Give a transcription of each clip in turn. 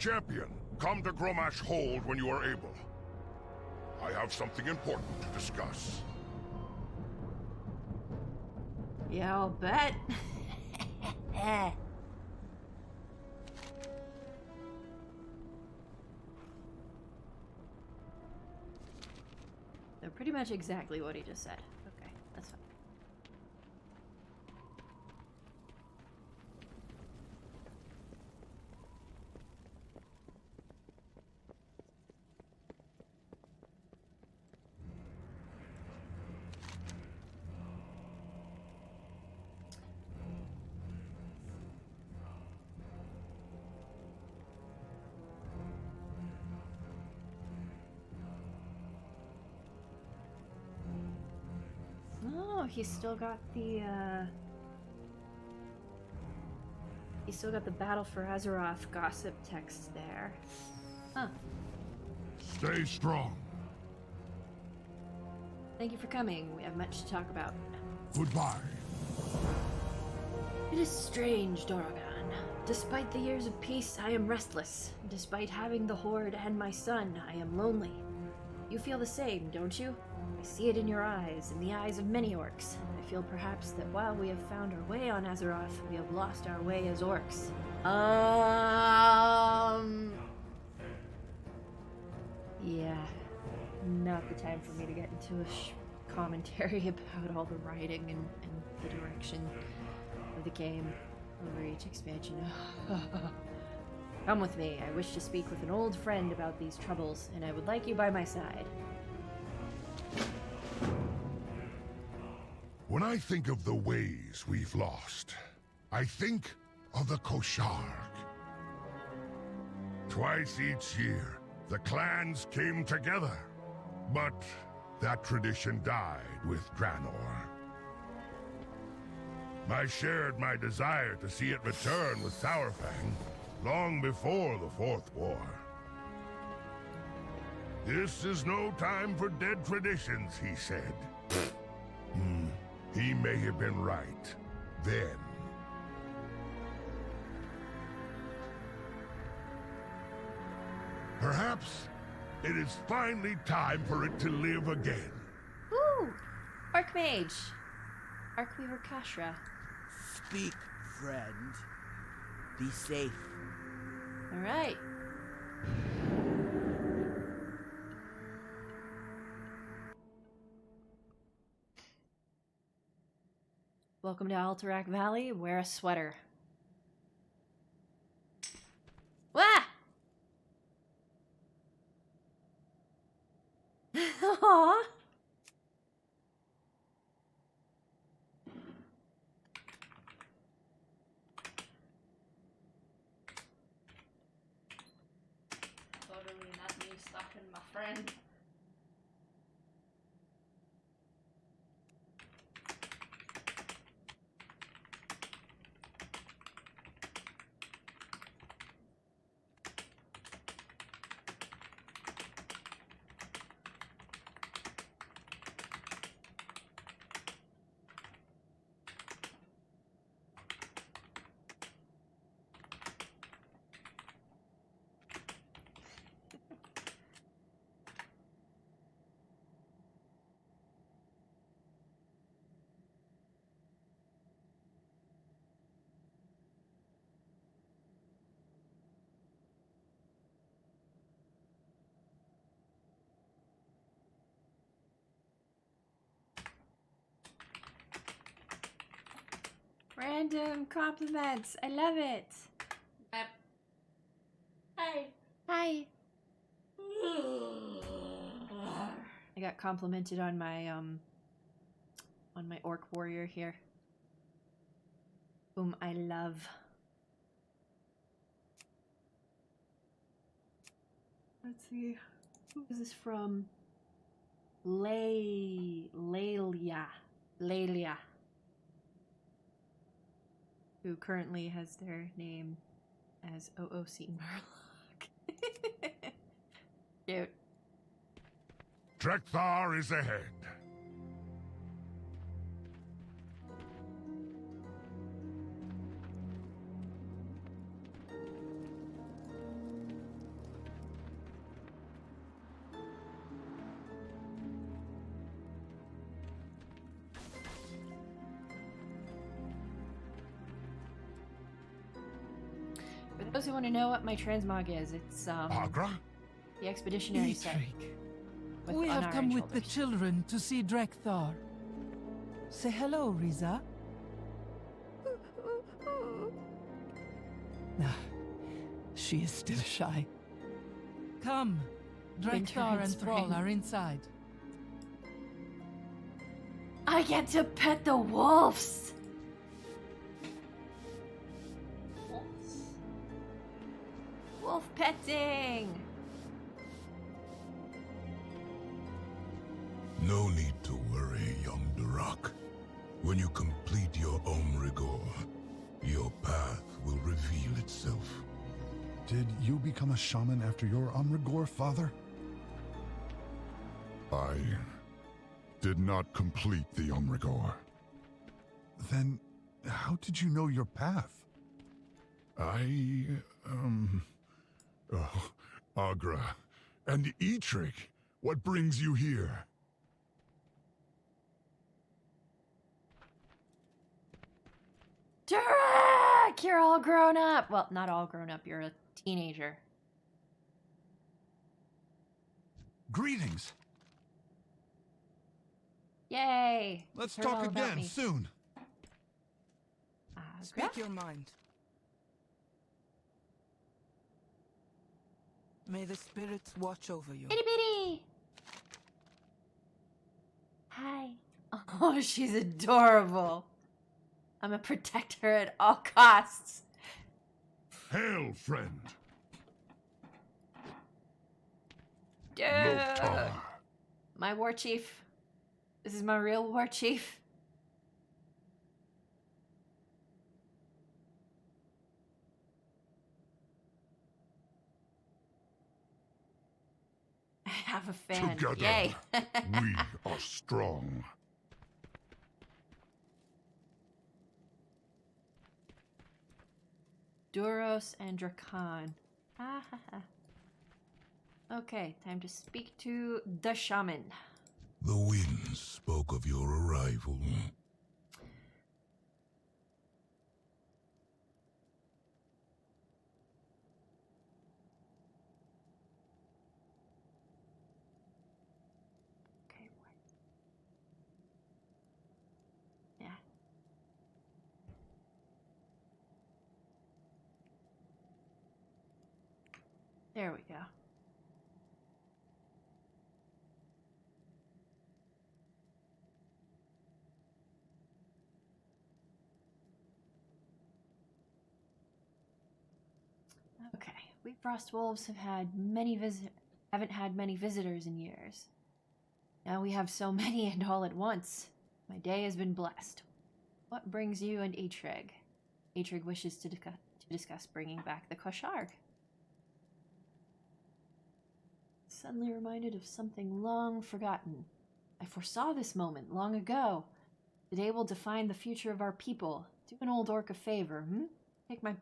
Champion, come to Gromash Hold when you are able. I have something important to discuss. Yeah, I'll bet. They're pretty much exactly what he just said. Okay, that's fine. Oh, he's still got the Battle for Azeroth gossip text there. Huh. Stay strong. Thank you for coming. We have much to talk about. Goodbye. It is strange, Dorogan. Despite the years of peace, I am restless. Despite having the Horde and my son, I am lonely. You feel the same, don't you? I see it in your eyes, in the eyes of many orcs. I feel perhaps that while we have found our way on Azeroth, we have lost our way as orcs. Yeah. Not the time for me to get into a commentary about all the writing and the direction of the game over each expansion. Come with me. I wish to speak with an old friend about these troubles, and I would like you by my side. When I think of the ways we've lost, I think of the kosh'harg. Twice each year, the clans came together, but that tradition died with Draenor. I shared my desire to see it return with Sourfang long before the Fourth War. This is no time for dead traditions, he said. He may have been right then. Perhaps it is finally time for it to live again. Ooh! Archmage! Archweaver Kashra. Speak, friend. Be safe. Alright. Welcome to Alterac Valley. Wear a sweater. Wah! Aww. Totally not me stalking my friend. Random compliments. I love it. Hi. Hi. I got complimented on my orc warrior here, whom I love. Let's see. Who is this from? Lelia. Who currently has their name as OOC Murloc. Cute. Trekthar is ahead. Those who want to know what my transmog is, it's Agra? the expeditionary set. with We have on come our with the shoulders. children to see Drekthar. Say hello, Riza. Ah, she is still shy. Come, Winter Drekthar and and Thrall spring. are inside. I get to pet the wolves! Wolf petting! No need to worry, young Durak. When you complete your Omrigor, your path will reveal itself. Did you become a shaman after your Omrigor, father? I did not complete the Omrigor. Then, how did you know your path? Agra. And Eitrik, what brings you here? Durak! You're all grown up! Well, not all grown up, you're a teenager. Greetings. Yay! Let's Heard all talk about again me. soon. Speak your mind. May the spirits watch over you. Bitty bitty! Hi. Oh, she's adorable. I'm gonna protect her at all costs. Hail, friend. Dude! Loktar. My war chief. This is my real war chief. I have a fan. Together, Yay! we are strong. Duros and Drakan. Ah, ha, ha. Okay, time to speak to the shaman. The winds spoke of your arrival. Okay, what? Yeah. There we go. Okay, we frost wolves haven't had many visitors in years. Now we have so many and all at once. My day has been blessed. What brings you and Eitrig? Eitrig wishes to discuss bringing back the kosh'harg. Suddenly reminded of something long forgotten. I foresaw this moment long ago. The day will define the future of our people. Do an old orc a favor, Take my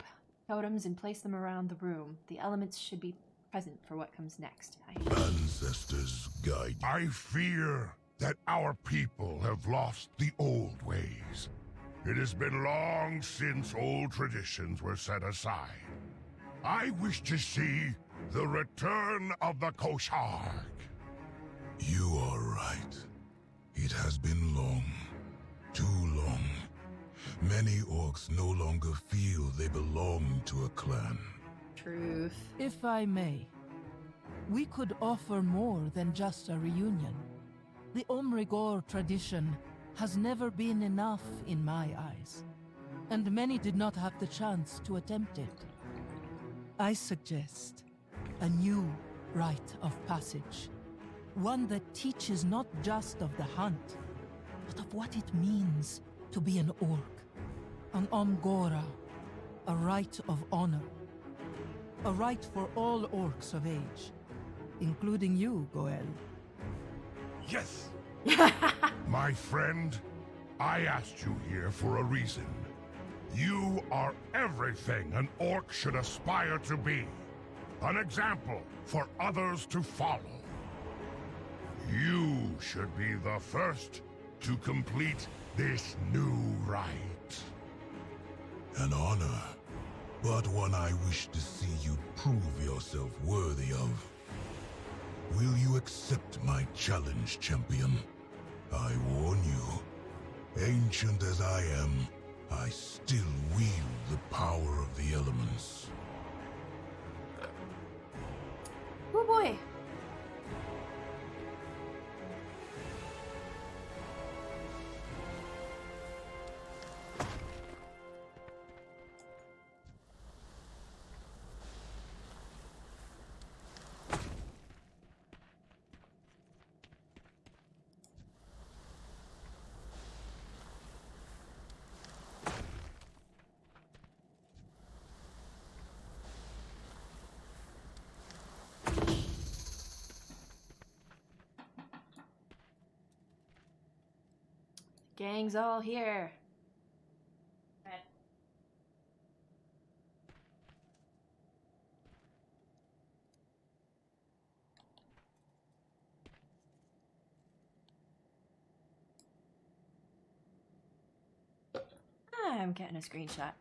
totems and place them around the room. The elements should be present for what comes next. Ancestors guide. I fear that our people have lost the old ways. It has been long since old traditions were set aside. I wish to see the return of the kosh'harg. You are right. It has been long. Too long. Many orcs no longer feel they belong to a clan. Truth. If I may, we could offer more than just a reunion. The Omrigor tradition has never been enough in my eyes, and many did not have the chance to attempt it. I suggest a new rite of passage, one that teaches not just of the hunt, but of what it means to be an orc, an Omgora, a rite of honor. A rite for all orcs of age, including you, Goel. Yes! My friend, I asked you here for a reason. You are everything an orc should aspire to be. An example for others to follow. You should be the first to complete this new rite. An honor. but one I wish to see you prove yourself worthy of. Will you accept my challenge, champion? I warn you, ancient as I am, I still wield the power of the elements. Oh boy. Gang's all here. I'm getting a screenshot.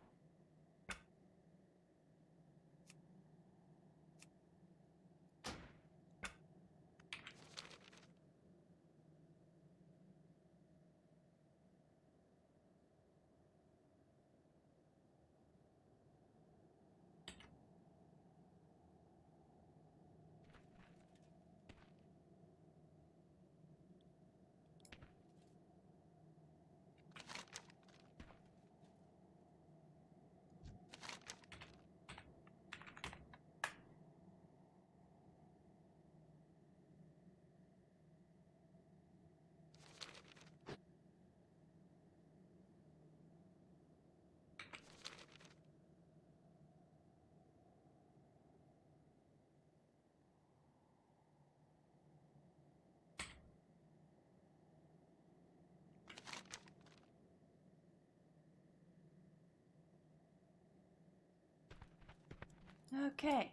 Okay.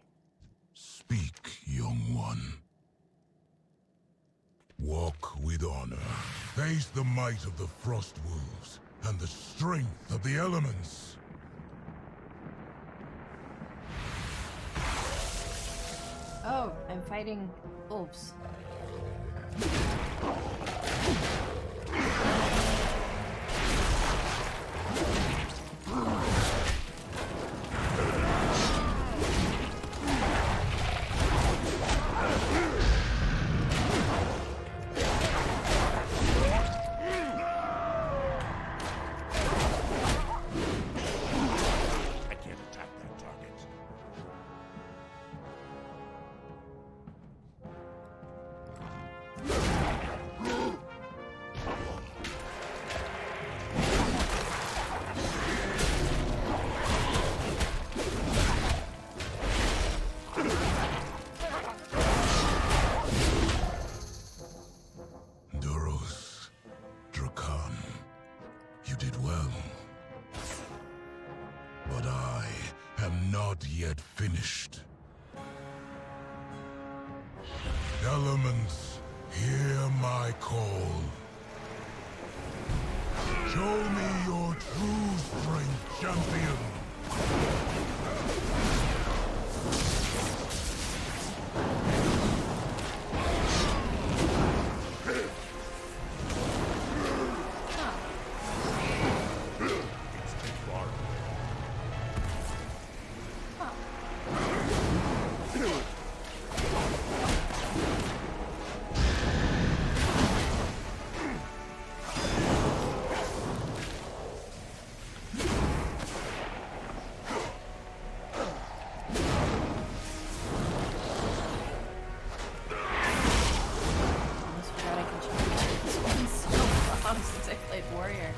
Speak, young one. Walk with honor. Face the might of the frost wolves and the strength of the elements. Oh, I'm fighting wolves. Yet finished. Elements, hear my call. Show me your true strength, champion. Warrior.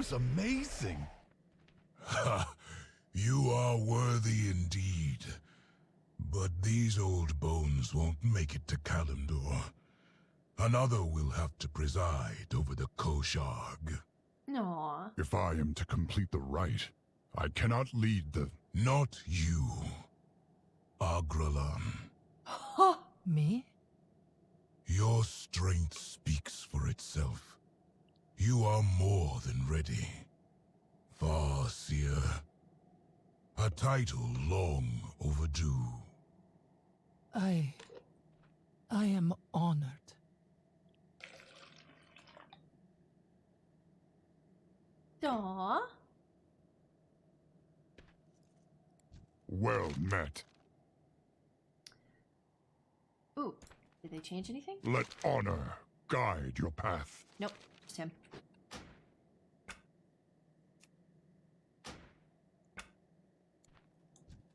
is amazing. Ha! You are worthy indeed. But these old bones won't make it to Kalimdor. Another will have to preside over the kosh'harg. Aww. If I am to complete the rite, I cannot lead the... Not you, Agralan. Me? Your strength speaks for itself. You are more than ready. Farseer. A title long overdue. I am honored. Aww. Well met. Ooh, did they change anything? Let honor guide your path. Nope, just him.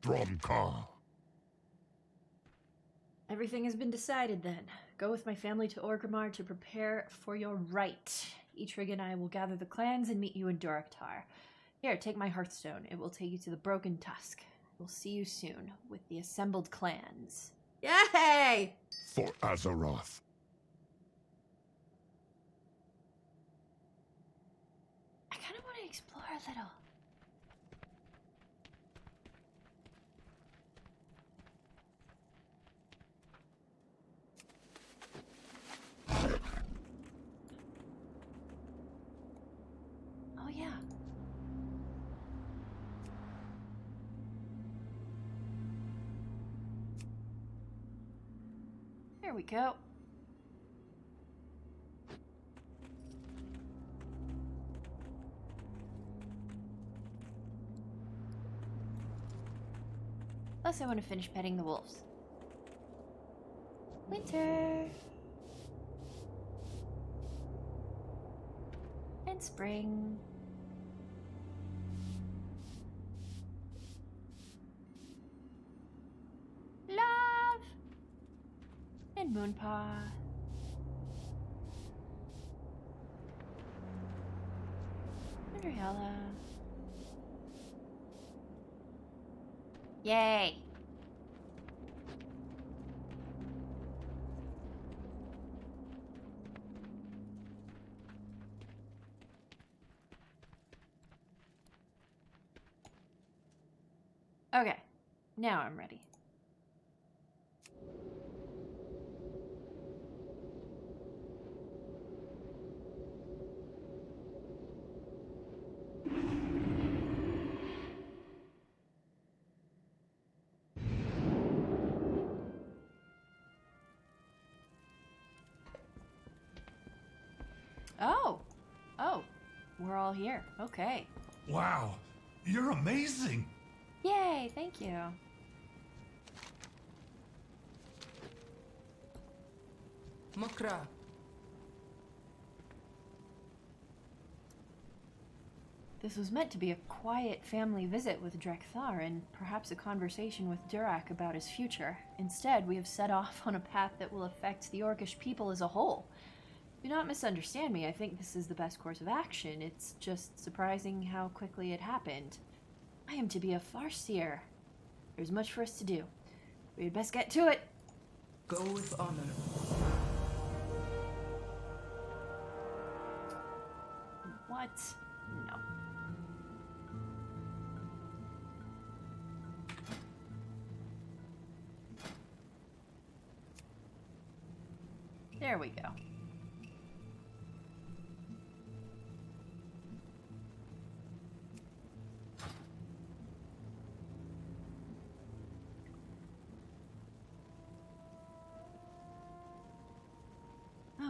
Dromkar. Everything has been decided then. Go with my family to Orgrimmar to prepare for your rite. Eitrigg and I will gather the clans and meet you in Duraktar. Here, take my hearthstone. It will take you to the Broken Tusk. We'll see you soon with the assembled clans. Yay! For Azeroth. I kind of want to explore a little. Oh, yeah. There we go. Plus, I want to finish petting the wolves. Winter. And spring. Love. And Moonpaw. Cinderella. Yay! Okay, now I'm ready. Oh, we're all here. Okay. Wow, you're amazing. Yay, thank you. Makra. This was meant to be a quiet family visit with Drekthar and perhaps a conversation with Durak about his future. Instead, we have set off on a path that will affect the Orcish people as a whole. Do not misunderstand me. I think this is the best course of action. It's just surprising how quickly it happened. I am to be a Farseer. There's much for us to do. We had best get to it. Go with honor. What? No. There we go.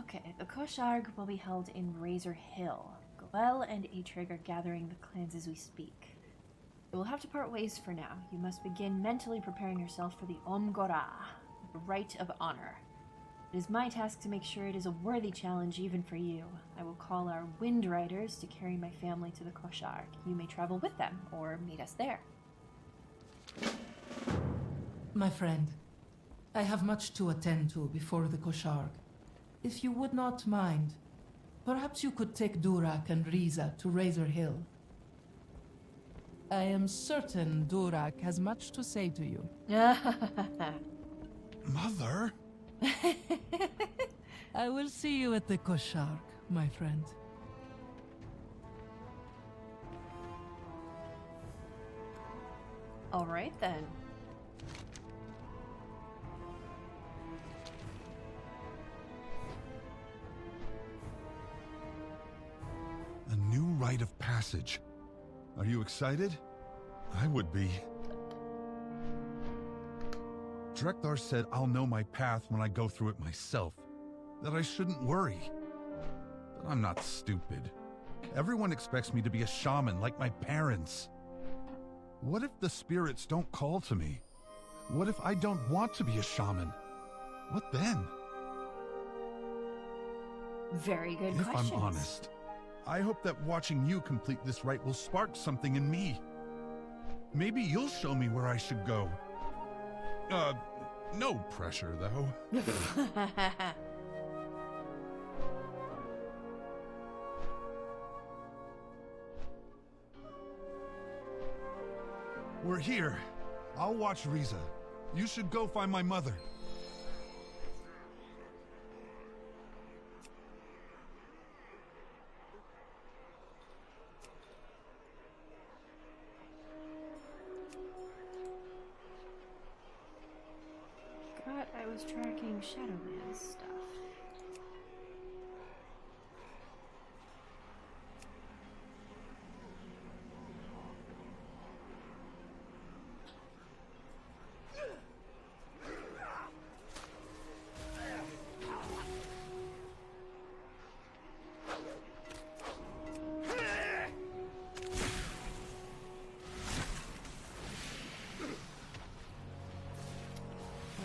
Okay, the kosh'harg will be held in Razor Hill. Goel and Eitrigg are gathering the clans as we speak. You will have to part ways for now. You must begin mentally preparing yourself for the Omgora, the Rite of Honor. It is my task to make sure it is a worthy challenge even for you. I will call our Wind Riders to carry my family to the kosh'harg. You may travel with them, or meet us there. My friend, I have much to attend to before the kosh'harg. If you would not mind, Perhaps you could take Durak and Riza to Razor Hill. I am certain Durak has much to say to you. Mother? I will see you at the kosh'harg, my friend. All right then. A new rite of passage. Are you excited? I would be. Drekthar said I'll know my path when I go through it myself. That I shouldn't worry. But I'm not stupid. Everyone expects me to be a shaman like my parents. What if the spirits don't call to me? What if I don't want to be a shaman? What then? Very good If questions. I'm honest, I hope that watching you complete this rite will spark something in me. Maybe you'll show me where I should go. No pressure, though. We're here. I'll watch Riza. You should go find my mother. Forgot I was tracking Shadowlands stuff.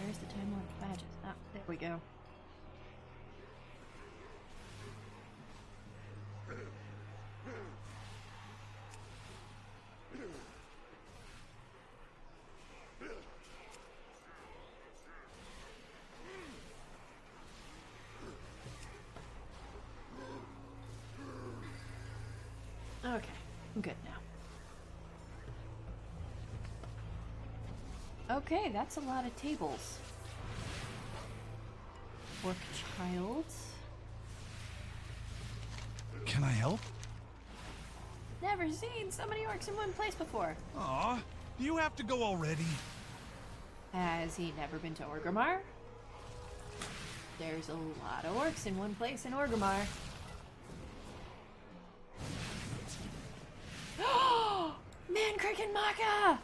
Where's the Time Lord badges? Ah, there we go. Okay, I'm good now. Okay, that's a lot of tables. Orc child. Can I help? Never seen so many orcs in one place before. Aw, do you have to go already? Has he never been to Orgrimmar? There's a lot of orcs in one place in Orgrimmar. Man, Crick and Maka!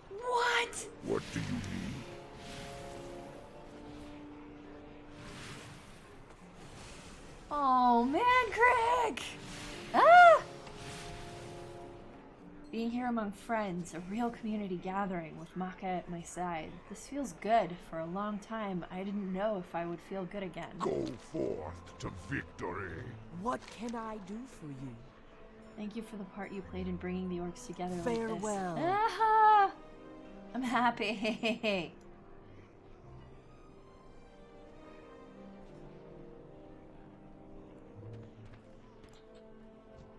What? What do you need? Oh, man, Crick! Ah! Being here among friends, a real community gathering with Maka at my side. This feels good. For a long time, I didn't know if I would feel good again. Go forth to victory. What can I do for you? Thank you for the part you played in bringing the orcs together Farewell. like this. Ah! I'm happy.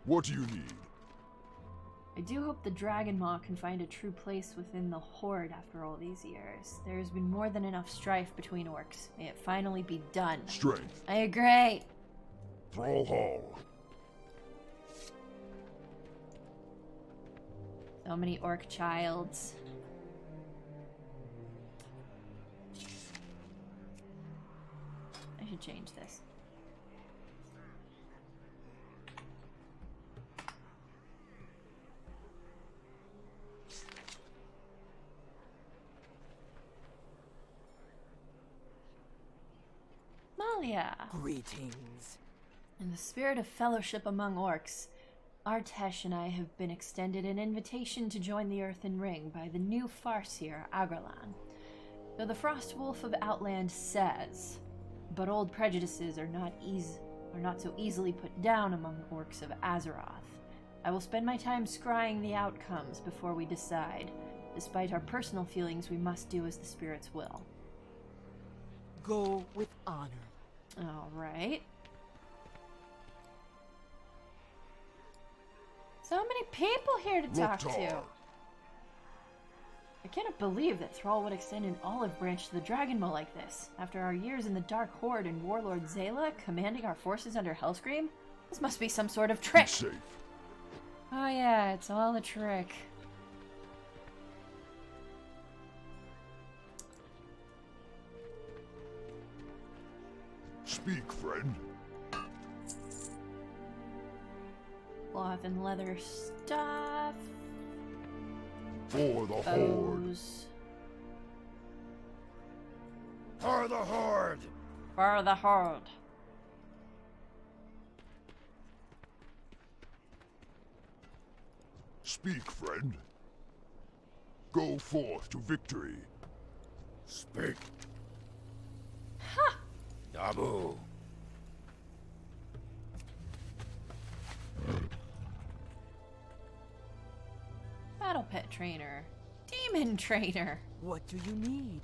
What do you need? I do hope the Dragon Maw can find a true place within the Horde after all these years. There has been more than enough strife between orcs. May it finally be done. Strength. I agree. Thrall Hall. So many orc childs. I should change this. Malia! Greetings. In the spirit of fellowship among orcs, Artesh and I have been extended an invitation to join the Earthen Ring by the new Farseer, Agralan. Though the Frost Wolf of Outland says, but old prejudices are not so easily put down among orcs of Azeroth. I will spend my time scrying the outcomes before we decide. Despite our personal feelings, we must do as the spirits will. Go with honor. All right. So many people here to talk to. Loktar. I cannot believe that Thrall would extend an olive branch to the Dragon Maw like this. After our years in the Dark Horde and Warlord Zayla commanding our forces under Hellscream, this must be some sort of Be trick. safe. Oh yeah, it's all a trick. Speak, friend. Cloth and leather stuff. For the Horde. Bows. For the Horde. For the Horde. Speak, friend. Go forth to victory. Speak. Ha! Dabu. Battle pet trainer. Demon trainer. What do you need?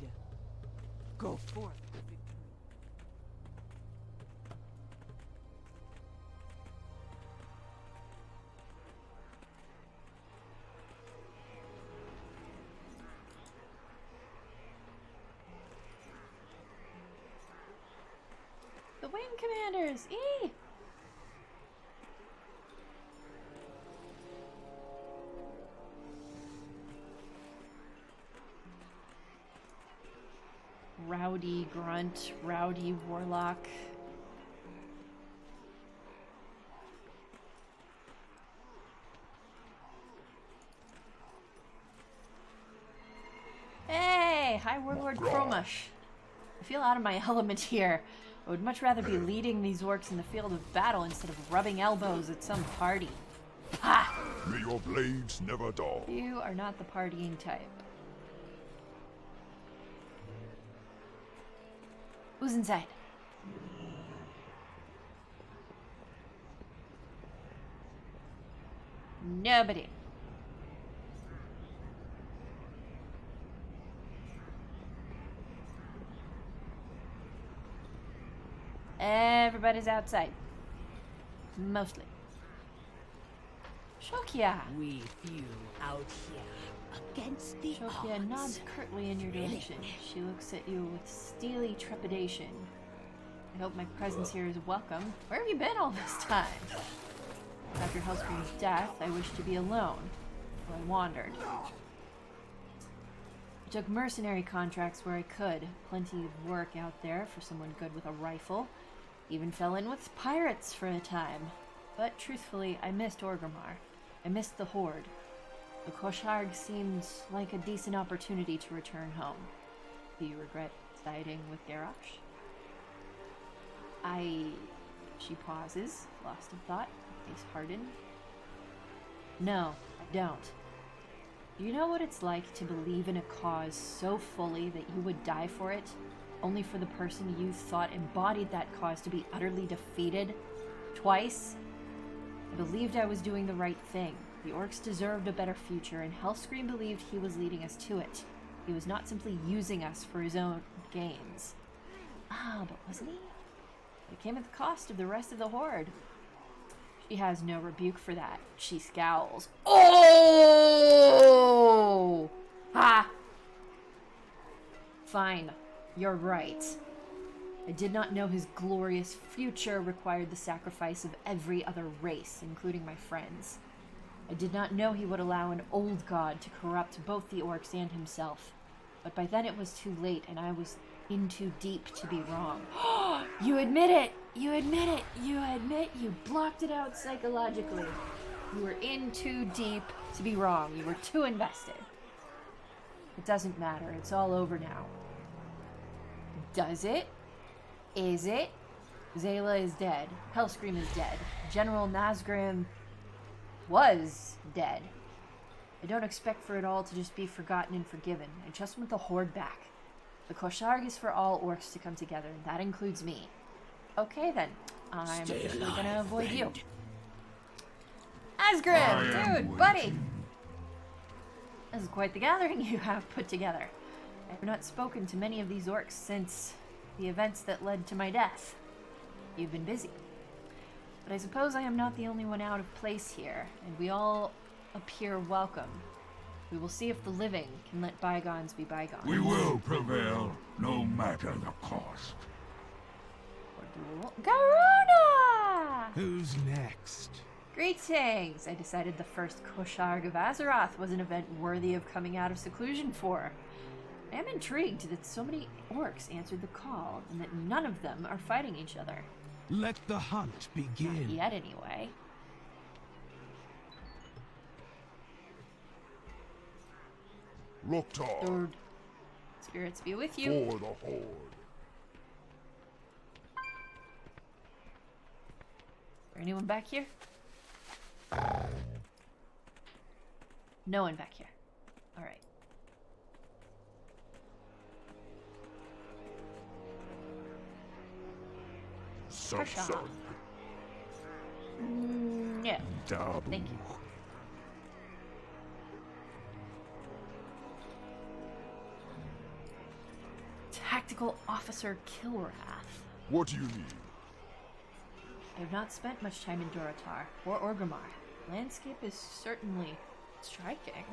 Go forth to victory. The wing commanders. Eee! Rowdy grunt, rowdy warlock. Hey! Hi, Warlord Chromush. I feel out of my element here. I would much rather be leading these orcs in the field of battle instead of rubbing elbows at some party. Ha! May your blades never dull. You are not the partying type. Who's inside? Nobody. Everybody's outside. Mostly. Shokia. We few out here against the Shokia odds. nods curtly in your direction. She looks at you with steely trepidation. I hope my presence here is welcome. Where have you been all this time? After Hellscream's death, I wished to be alone, so I wandered. I took mercenary contracts where I could. Plenty of work out there for someone good with a rifle. Even fell in with pirates for a time. But truthfully, I missed Orgrimmar. I missed the Horde. The kosh'harg seemed like a decent opportunity to return home. Do you regret siding with Garrosh? She pauses, lost in thought, face hardened. No, I don't. Do you know what it's like to believe in a cause so fully that you would die for it, only for the person you thought embodied that cause to be utterly defeated? Twice? I believed I was doing the right thing. The orcs deserved a better future, and Hellscream believed he was leading us to it. He was not simply using us for his own gains. Ah, but wasn't he? It came at the cost of the rest of the Horde. She has no rebuke for that. She scowls. Oh! Ha! Fine. You're right. I did not know his glorious future required the sacrifice of every other race, including my friends. I did not know he would allow an old god to corrupt both the orcs and himself. But by then it was too late, and I was in too deep to be wrong. You admit it! You admit it! You admit you blocked it out psychologically. You were in too deep to be wrong. You were too invested. It doesn't matter. It's all over now. Does it? Is it? Zayla is dead. Hellscream is dead. General Nazgrim was dead. I don't expect for it all to just be forgotten and forgiven. I just want the Horde back. The kosh'harg is for all orcs to come together, and that includes me. Okay then, I'm officially gonna avoid you. Asgrim, dude, buddy! This is quite the gathering you have put together. I have not spoken to many of these orcs since the events that led to my death. You've been busy. But I suppose I am not the only one out of place here, and we all appear welcome. We will see if the living can let bygones be bygones. We will prevail, no matter the cost. Garuna! Who's next? Greetings! I decided the first kosh'harg of Azeroth was an event worthy of coming out of seclusion for. I am intrigued that so many orcs answered the call, and that none of them are fighting each other. Let the hunt begin. Not yet, anyway. Loktar, Lord, spirits be with you. for the Horde. Is there anyone back here? No one back here. Alright. Subsun. Yeah. Dabu. Thank you. Tactical Officer Kilrath. What do you need? I have not spent much time in Duratar or Orgrimmar. Landscape is certainly striking.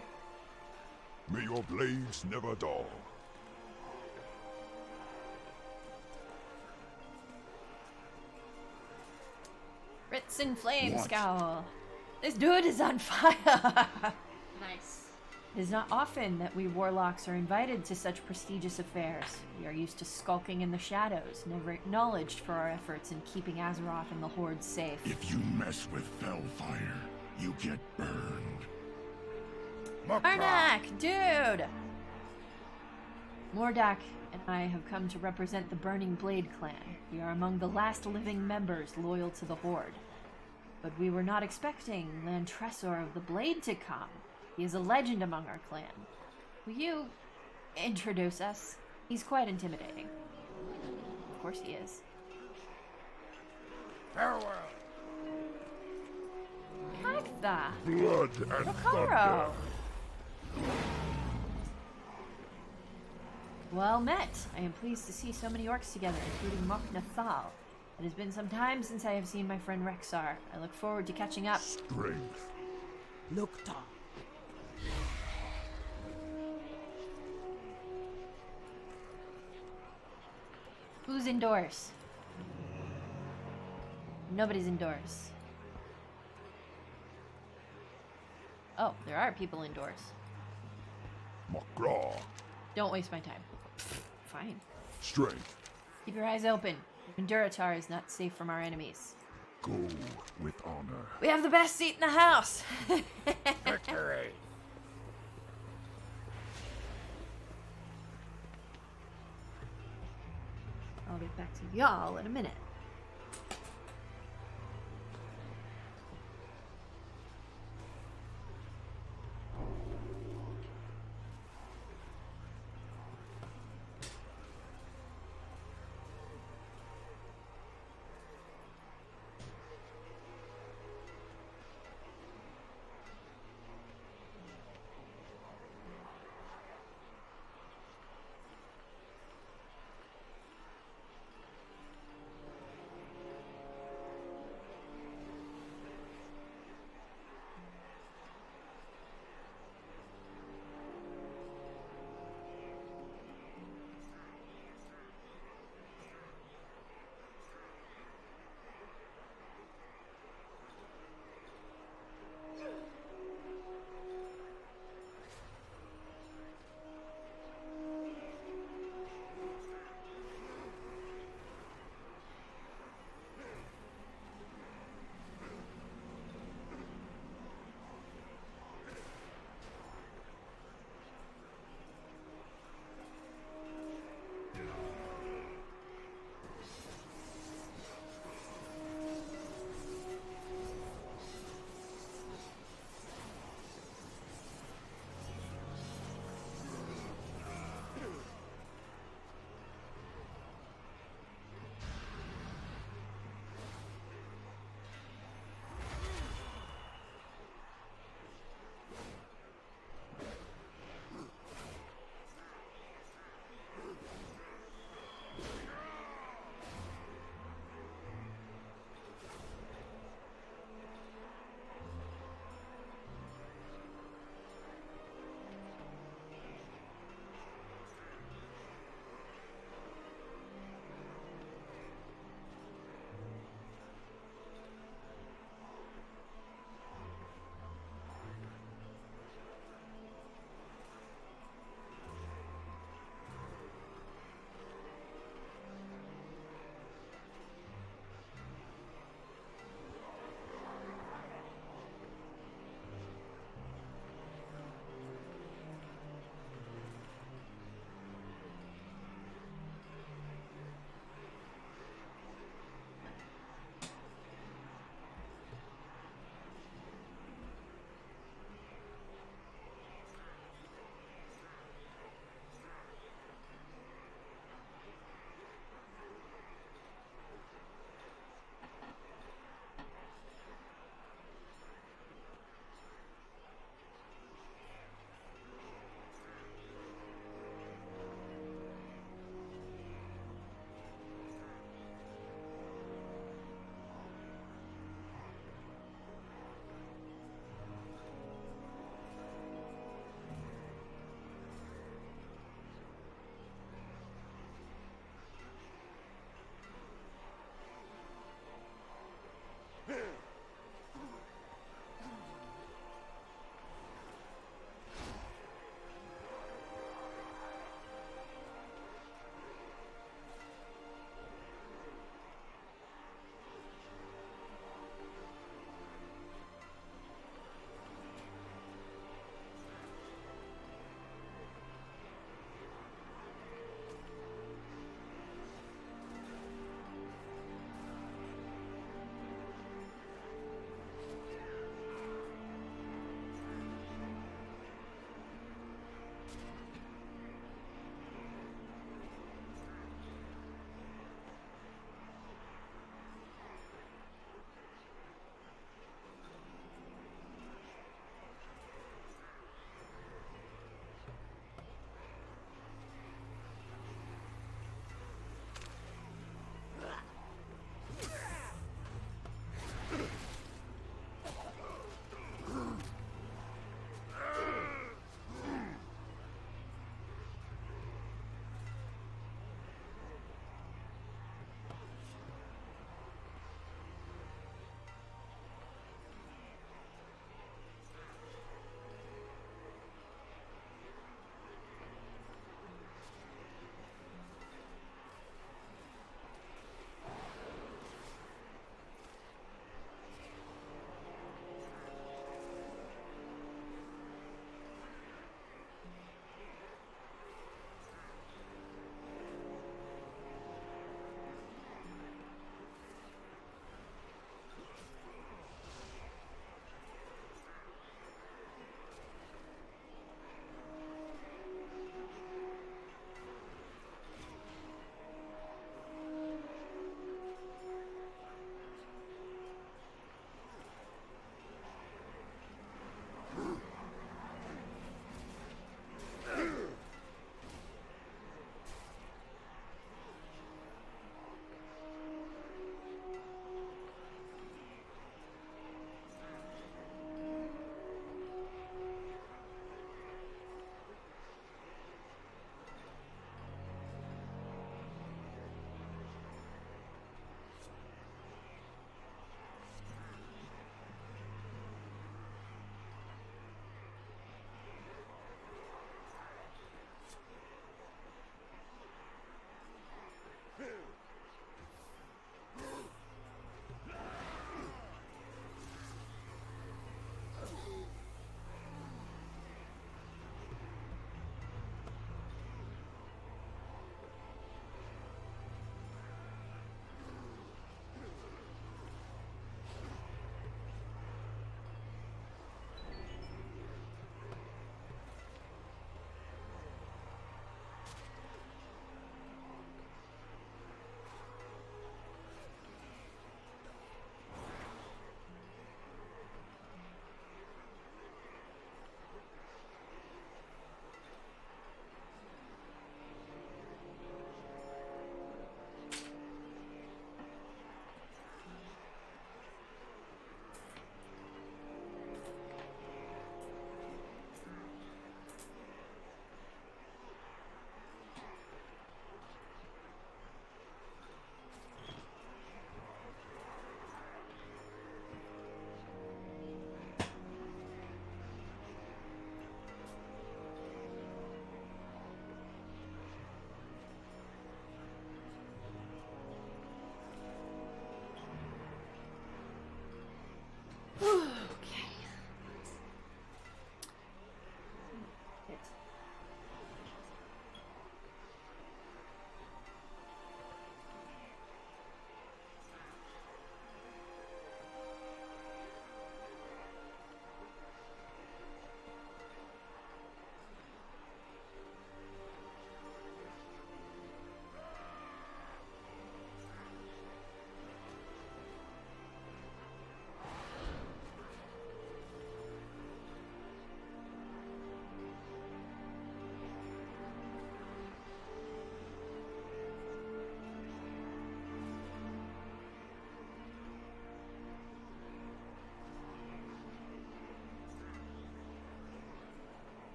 May your blades never dull. Ritz and Flame What? Scowl. This dude is on fire! Nice. It is not often that we warlocks are invited to such prestigious affairs. We are used to skulking in the shadows, never acknowledged for our efforts in keeping Azeroth and the Horde safe. If you mess with Fellfire, you get burned. Arnak, dude! Mordak and I have come to represent the Burning Blade clan. We are among the last living members loyal to the Horde. But we were not expecting Lantresor of the Blade to come. He is a legend among our clan. Will you introduce us? He's quite intimidating. Of course he is. Farewell. Kagtha! Blood and Rokaro! thunder. Well met. I am pleased to see so many orcs together, including Mok Nathal. It has been some time since I have seen my friend Rexar. I look forward to catching up. Strength. Loktar. Who's indoors? Nobody's indoors. Oh, there are people indoors. Makra. Don't waste my time. Fine. Strength. Keep your eyes open. Duratar is not safe from our enemies. Go with honor. We have the best seat in the house! Victory. I'll get back to y'all in a minute.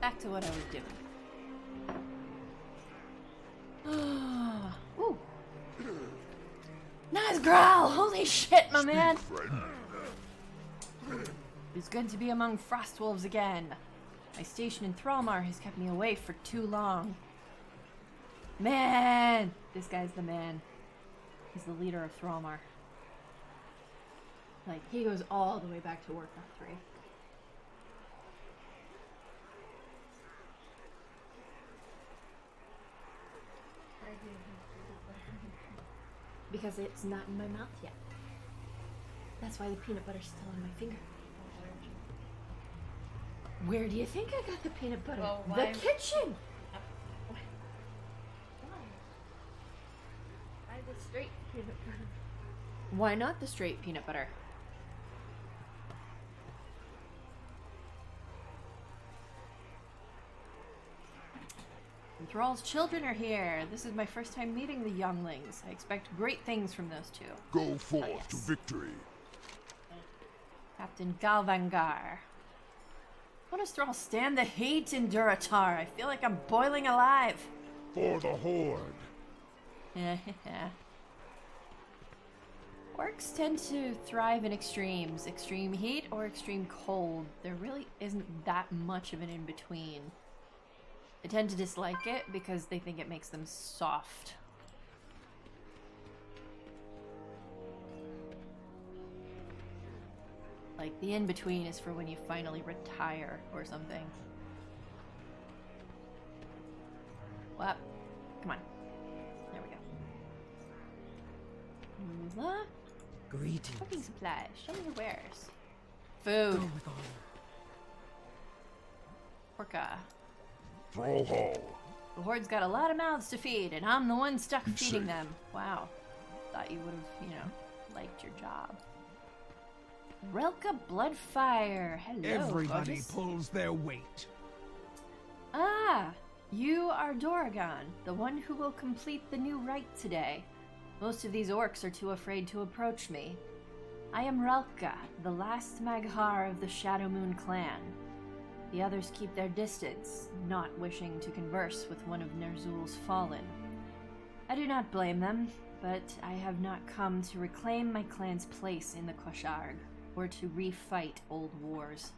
back to what I was doing. Ooh. Nice growl! Holy shit, my man! It's good to be among Frostwolves again. My station in Thrallmar has kept me away for too long. Man! This guy's the man. He's the leader of Thrallmar. Like, he goes all the way back to Warcraft 3. Because it's not in my mouth yet. That's why the peanut butter's still on my finger. Where do you think I got the peanut butter? Well, the why- kitchen! Why the straight peanut butter? Why not the straight peanut butter? And Thrall's children are here. This is my first time meeting the younglings. I expect great things from those two. Go forth yes. to victory. Captain Galvangar. How does Thrall stand the heat in Duratar? I feel like I'm boiling alive. For the Horde. Orcs tend to thrive in extremes. Extreme heat or extreme cold. There really isn't that much of an in-between. They tend to dislike it because they think it makes them soft. Like, the in-between is for when you finally retire or something. Well, come on. There we go. Move up. Greetings. Cooking supplies. Show me your wares. Go Food. with honor. Orca. Thrall Hall. The Horde's got a lot of mouths to feed, and I'm the one stuck feeding them. Wow. Thought you would have, liked your job. Relka Bloodfire. Hello, Everybody gorgeous. pulls their weight. Ah, you are Doragon, the one who will complete the new rite today. Most of these orcs are too afraid to approach me. I am Relka, the last Maghar of the Shadow Moon clan. The others keep their distance, not wishing to converse with one of Nerzul's fallen. I do not blame them, but I have not come to reclaim my clan's place in the kosh'harg, or to refight old wars.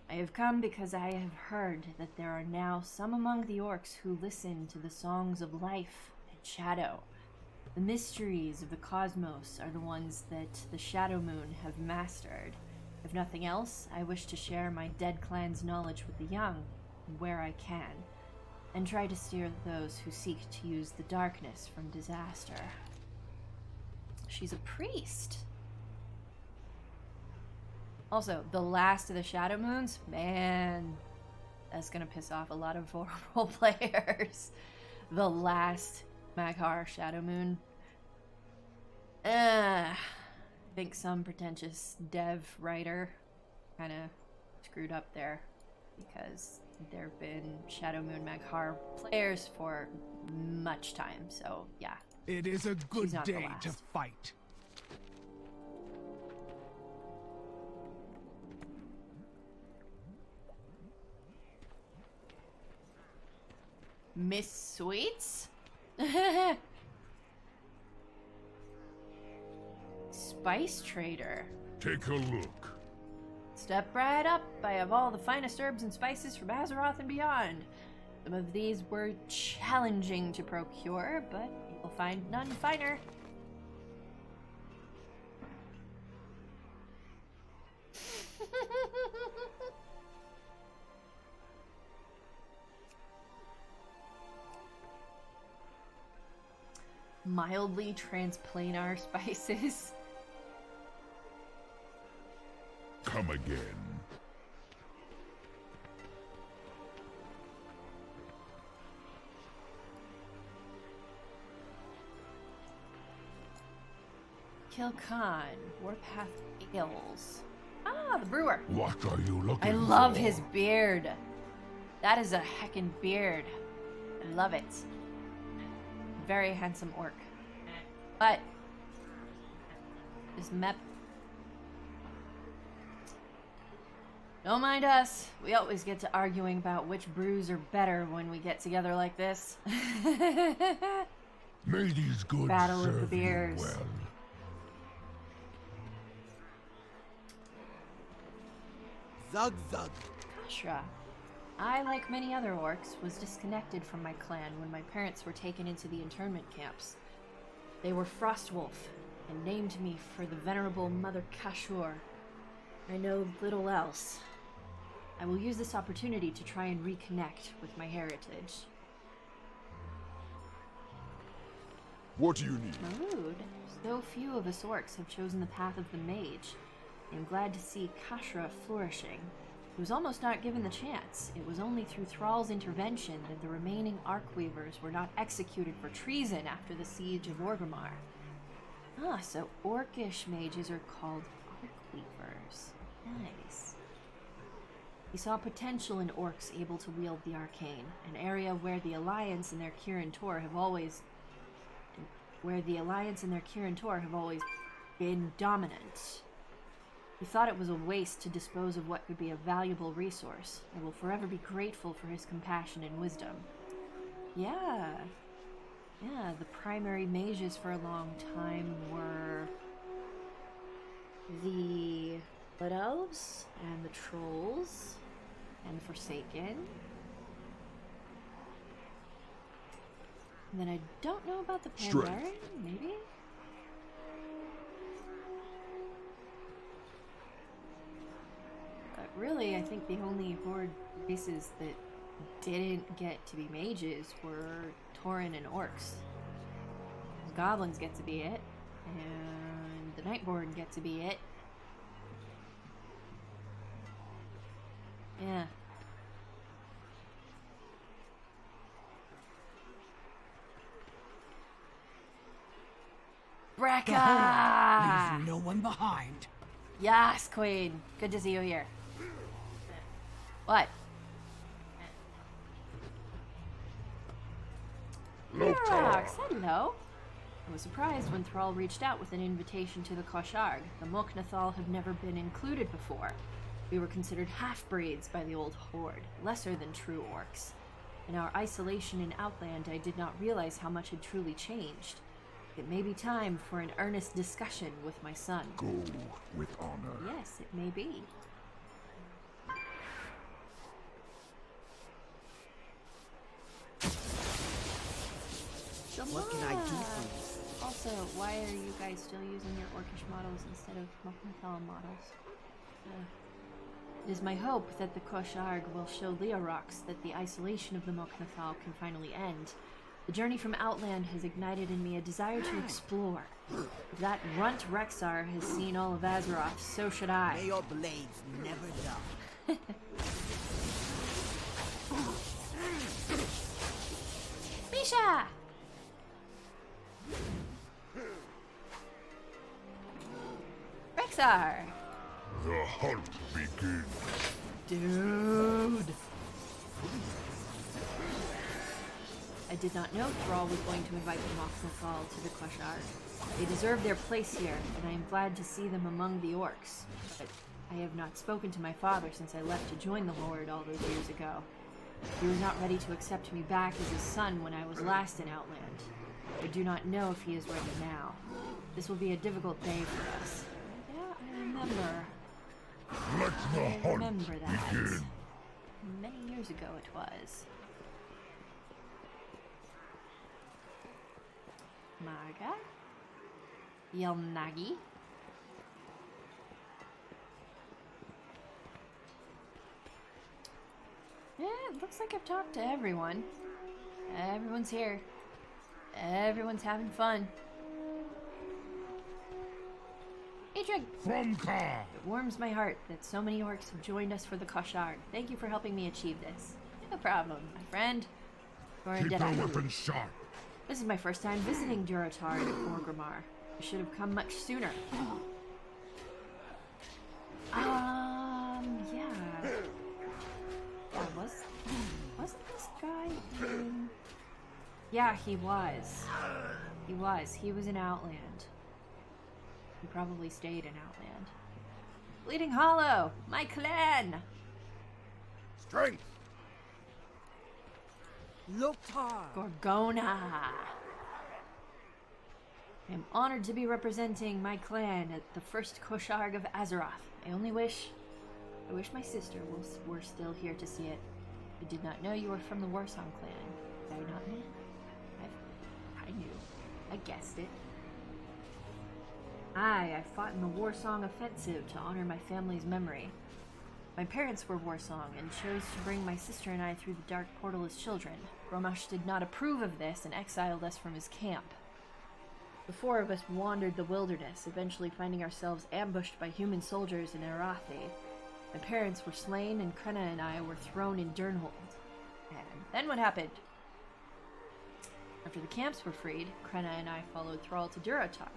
I have come because I have heard that there are now some among the orcs who listen to the songs of life and shadow. The mysteries of the cosmos are the ones that the Shadow Moon have mastered. If nothing else, I wish to share my dead clan's knowledge with the young, where I can, and try to steer those who seek to use the darkness from disaster. She's a priest. Also, the last of the Shadow Moons, man, that's gonna piss off a lot of role players. The last Maghar Shadow Moon. I think some pretentious dev writer kind of screwed up there, because there have been Shadow Moon Maghar players for much time, so yeah. It is a good She's not the day to last. fight. Miss Sweets? Spice trader. Take a look. Step right up. I have all the finest herbs and spices from Azeroth and beyond. Some of these were challenging to procure, but you'll find none finer. Mildly transplanar spices. Come again. Kilkan, Warpath Ales. Ah, the brewer. What are you looking I for? love his beard. That is a heckin' beard. I love it. Very handsome orc. But this map. Don't mind us. We always get to arguing about which brews are better when we get together like this. May these goods Battle of the serve you beers. well. Zug zug. Kosh'harg. I, like many other orcs, was disconnected from my clan when my parents were taken into the internment camps. They were Frostwolf and named me for the venerable Mother Kashur. I know little else. I will use this opportunity to try and reconnect with my heritage. What do you need? Mood. So few of us orcs have chosen the path of the mage. I am glad to see Kashra flourishing. He was almost not given the chance. It was only through Thrall's intervention that the remaining Arcweavers were not executed for treason after the siege of Orgrimmar. Ah, so orcish mages are called Arcweavers. Nice. He saw potential in orcs able to wield the arcane, an area where the Alliance and their Kirin Tor have always been dominant. He thought it was a waste to dispose of what could be a valuable resource. I will forever be grateful for his compassion and wisdom. Yeah, the primary mages for a long time were the Blood Elves and the Trolls and the Forsaken. And then I don't know about the Pandaren, maybe? But really, I think the only Horde races that didn't get to be mages were Tauren and Orcs. The Goblins get to be it, and the Nightborn get to be it. Yeah. Brekka! Leave no one behind. Yes, Queen. Good to see you here. What? Rox, hello. I was surprised when Thrall reached out with an invitation to the kosh'harg. The Mok'Nathal have never been included before. We were considered half-breeds by the old Horde, lesser than true orcs. In our isolation in Outland, I did not realize how much had truly changed. It may be time for an earnest discussion with my son. Go with honor. Yes, it may be. What can I do for you? Also, why are you guys still using your orcish models instead of Mok'Nathal models? It is my hope that the kosh'harg will show Leorox that the isolation of the Mok'Nathal can finally end. The journey from Outland has ignited in me a desire to explore. If that runt Rexar has seen all of Azeroth, so should I. May your blades never dull. Misha! Rexar! The hunt begins. Dude! I did not know Thrall was going to invite the Mok'Nathal to the kosh'harg. They deserve their place here, and I am glad to see them among the orcs. But I have not spoken to my father since I left to join the Horde all those years ago. He was not ready to accept me back as his son when I was last in Outland. I do not know if he is ready now. This will be a difficult day for us. Yeah, I remember. Let the I hunt remember that. begin. Many years ago it was. Marga? Yelnagi? Yeah, it looks like I've talked to everyone. Everyone's here. Everyone's having fun. Adrian! From Ka. It warms my heart that so many orcs have joined us for the kosh'harg. Thank you for helping me achieve this. No problem, my friend. Keep your weapons sharp. This is my first time visiting Durotar and Orgrimmar. I should have come much sooner. Yeah. Wasn't this guy in... Yeah, he was. He was in Outland. He probably stayed in Outland. Bleeding Hollow! My clan! Strength! Loktar! Gorgona. I am honored to be representing my clan at the first kosh'harg of Azeroth. I wish my sister were still here to see it. I did not know you were from the Warsong clan. Did I not, man? I knew. I guessed it. I fought in the Warsong offensive to honor my family's memory. My parents were Warsong and chose to bring my sister and I through the dark portal as children. Romash did not approve of this and exiled us from his camp. The four of us wandered the wilderness, eventually finding ourselves ambushed by human soldiers in Arathi. My parents were slain and Krenna and I were thrown in Durnhold. And then what happened? After the camps were freed, Krenna and I followed Thrall to Durotar.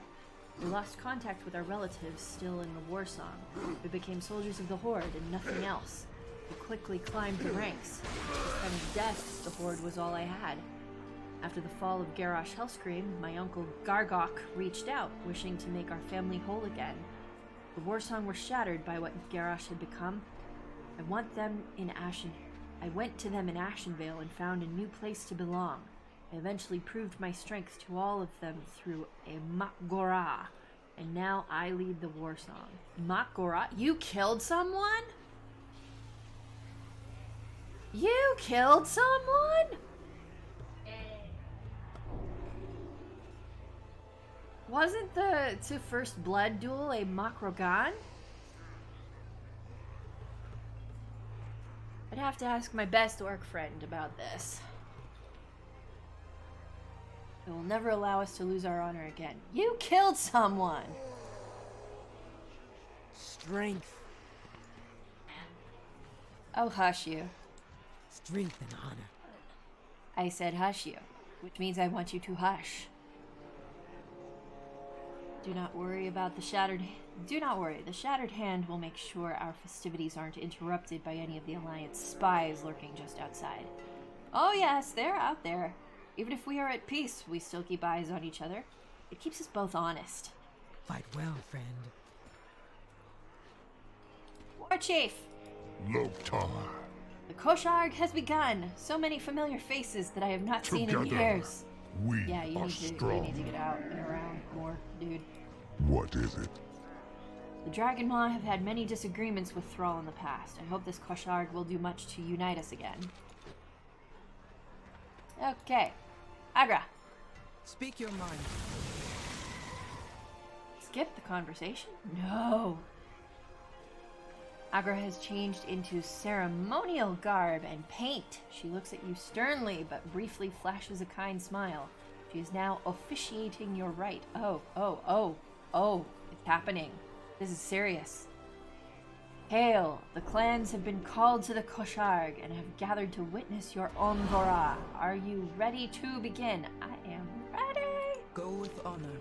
We lost contact with our relatives still in the Warsong. We became soldiers of the Horde and nothing else. We quickly climbed the ranks. From death, the Horde was all I had. After the fall of Garrosh Hellscream, my uncle Gargok reached out, wishing to make our family whole again. The Warsong were shattered by what Garrosh had become. I went to them in Ashenvale and found a new place to belong. I eventually proved my strength to all of them through a Mak'gora, and now I lead the Warsong. Mak'gora? You killed someone? You killed someone? Wasn't the first blood duel a Mak'rogan? I'd have to ask my best orc friend about this. It will never allow us to lose our honor again. You killed someone! Strength. Oh, hush you. Strength and honor. I said hush you, which means I want you to hush. Do not worry about the shattered... Do not worry, the shattered hand will make sure our festivities aren't interrupted by any of the Alliance spies lurking just outside. Oh yes, they're out there. Even if we are at peace, we still keep eyes on each other. It keeps us both honest. Fight well, friend. War Chief! Loktar. The kosh'harg has begun. So many familiar faces that I have not seen in Together, years. we Yeah, you are need strong. to get out and around more, dude. What is it? The Dragon Maw have had many disagreements with Thrall in the past. I hope this kosh'harg will do much to unite us again. Okay. Agra. Speak your mind. Skip the conversation? No. Agra has changed into ceremonial garb and paint. She looks at you sternly, but briefly flashes a kind smile. She is now officiating your rite. Oh, it's happening. This is serious. Hail! The clans have been called to the kosh'harg and have gathered to witness your Omgora. Are you ready to begin? I am ready! Go with honor.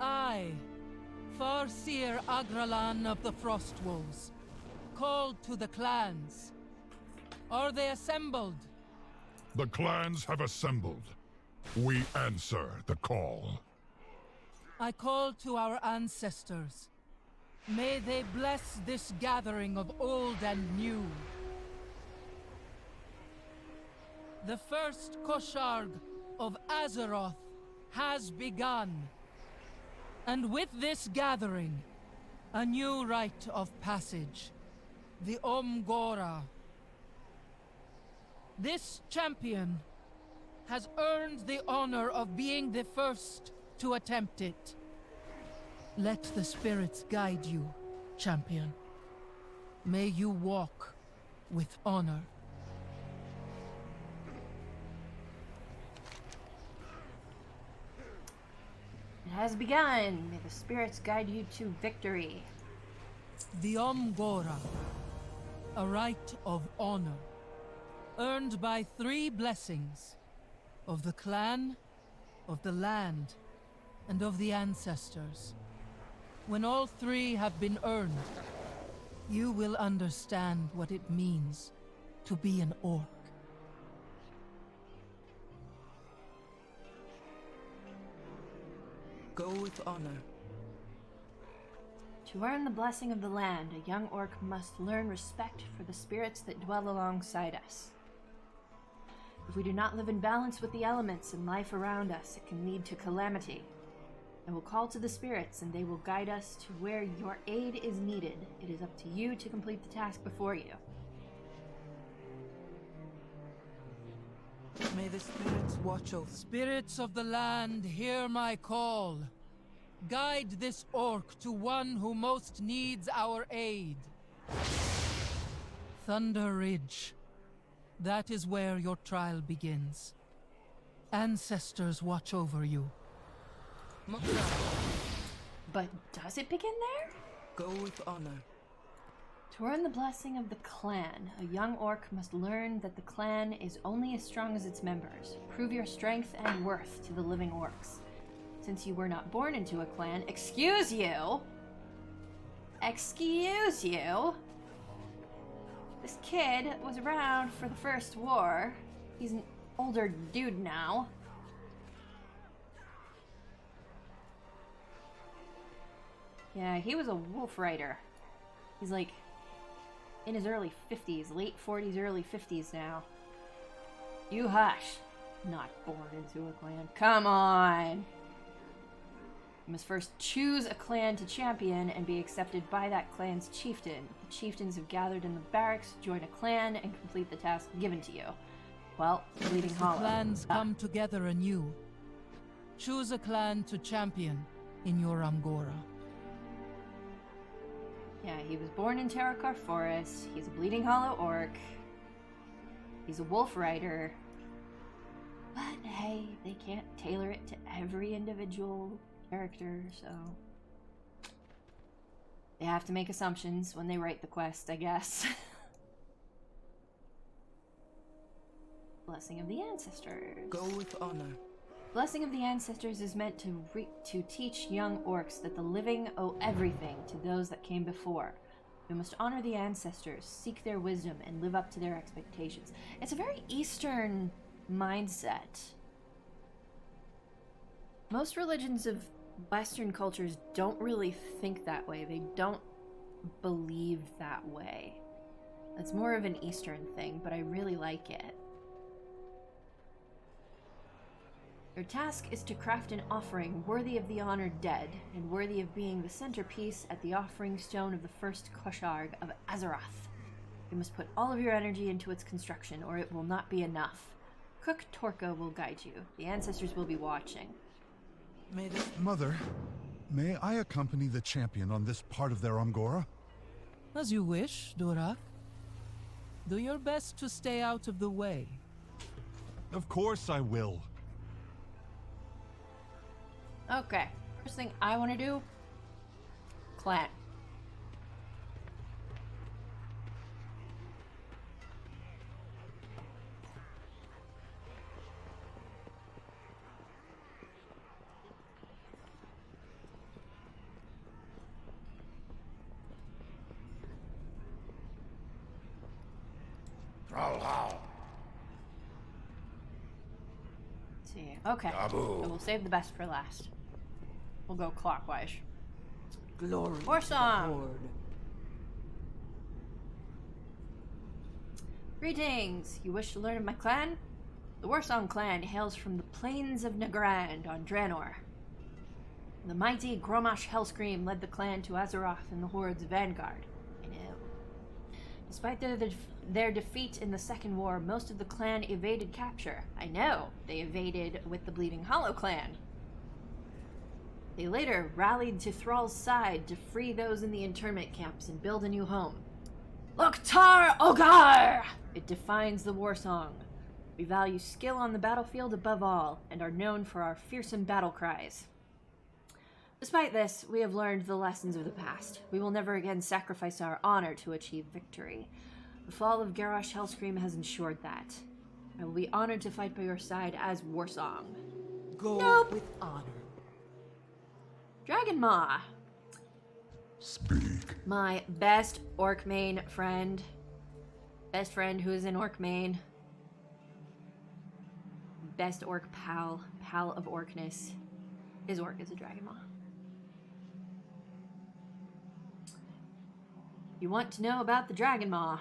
I, Farseer Agralan of the Frost Wolves, called to the clans. Are they assembled? The clans have assembled. We answer the call. I call to our ancestors. May they bless this gathering of old and new. The first kosh'harg of Azeroth has begun. And with this gathering, a new rite of passage, the Omgora. This champion has earned the honor of being the first to attempt it. Let the spirits guide you, champion. May you walk with honor. It has begun. May the spirits guide you to victory. The Omgora, a rite of honor, earned by 3 blessings of the clan, of the land, and of the ancestors. When all 3 have been earned, you will understand what it means to be an orc. Go with honor. To To earn the blessing of the land, a young orc must learn respect for the spirits that dwell alongside us. If we do not live in balance with the elements and life around us, it can lead to calamity. I will call to the spirits, and they will guide us to where your aid is needed. It is up to you to complete the task before you. May the spirits watch over. Spirits of the land, hear my call. Guide this orc to one who most needs our aid. Thunder Ridge. That is where your trial begins. Ancestors watch over you. But does it begin there? Go with honor. To earn the blessing of the clan, a young orc must learn that the clan is only as strong as its members. Prove your strength and worth to the living orcs. Since you were not born into a clan, excuse you! Excuse you! This kid was around for the first war. He's an older dude now. Yeah, he was a wolf rider. He's like in his early 50s, late 40s, early 50s now. You hush. Not born into a clan. Come on! You must first choose a clan to champion and be accepted by that clan's chieftain. The chieftains have gathered in the barracks, join a clan, and complete the task given to you. Well, Bleeding Hollow. Clans come together anew. Choose a clan to champion in your Amgora. Yeah, he was born in Terrakar Forest. He's a Bleeding Hollow orc. He's a wolf rider. But hey, they can't tailor it to every individual character, so they have to make assumptions when they write the quest, I guess. Blessing of the Ancestors. Go with honor. Blessing of the Ancestors is meant to teach young orcs that the living owe everything to those that came before. We must honor the ancestors, seek their wisdom, and live up to their expectations. It's a very Eastern mindset. Most religions of Western cultures don't really think that way. They don't believe that way. It's more of an Eastern thing, but I really like it. Your task is to craft an offering worthy of the honored dead, and worthy of being the centerpiece at the offering stone of the first kosh'harg of Azeroth. You must put all of your energy into its construction, or it will not be enough. Cook Torko will guide you. The ancestors will be watching. Mother, may I accompany the champion on this part of their Amgora? As you wish, Durak. Do your best to stay out of the way. Of course I will. Okay, first thing I want to do, clan. Let's see. Okay, so we'll save the best for last. We'll go clockwise. Glory War to the song. Horde. Greetings! You wish to learn of my clan? The Warsong clan hails from the plains of Nagrand on Draenor. The mighty Gromash Hellscream led the clan to Azeroth in the Horde's vanguard. I know. Despite their defeat in the Second War, most of the clan evaded capture. I know. They evaded with the Bleeding Hollow clan. They later rallied to Thrall's side to free those in the internment camps and build a new home. Loktar Ogar! It defines the war song. We value skill on the battlefield above all, and are known for our fearsome battle cries. Despite this, we have learned the lessons of the past. We will never again sacrifice our honor to achieve victory. The fall of Garrosh Hellscream has ensured that. I will be honored to fight by your side as Warsong. Go with honor. Dragon Maw. Speak. My best orc main friend. Best friend who is in orc main. Best orc pal. Pal of orcness. His orc is a Dragon Maw. You want to know about the Dragon Maw?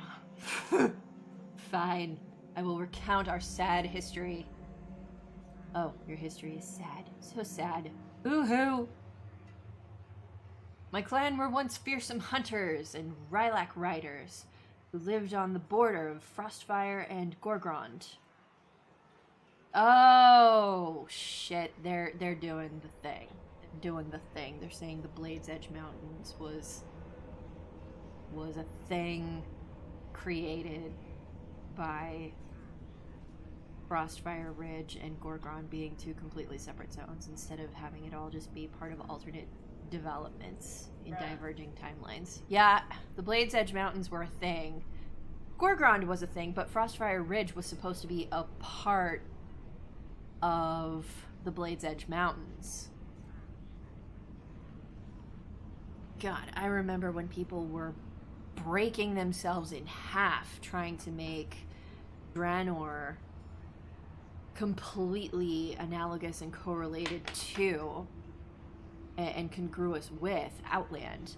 Fine. I will recount our sad history. Oh, your history is sad. So sad. Boo-hoo! My clan were once fearsome hunters and lilac riders who lived on the border of Frostfire and Gorgrond. Oh, shit. They're doing the thing. They're doing the thing. They're saying the Blade's Edge Mountains was a thing created by Frostfire Ridge and Gorgrond being two completely separate zones instead of having it all just be part of alternate developments in diverging timelines. Yeah, the Blade's Edge Mountains were a thing. Gorgrond was a thing, but Frostfire Ridge was supposed to be a part of the Blade's Edge Mountains. God, I remember when people were breaking themselves in half trying to make Draenor completely analogous and correlated to and congruous with Outland.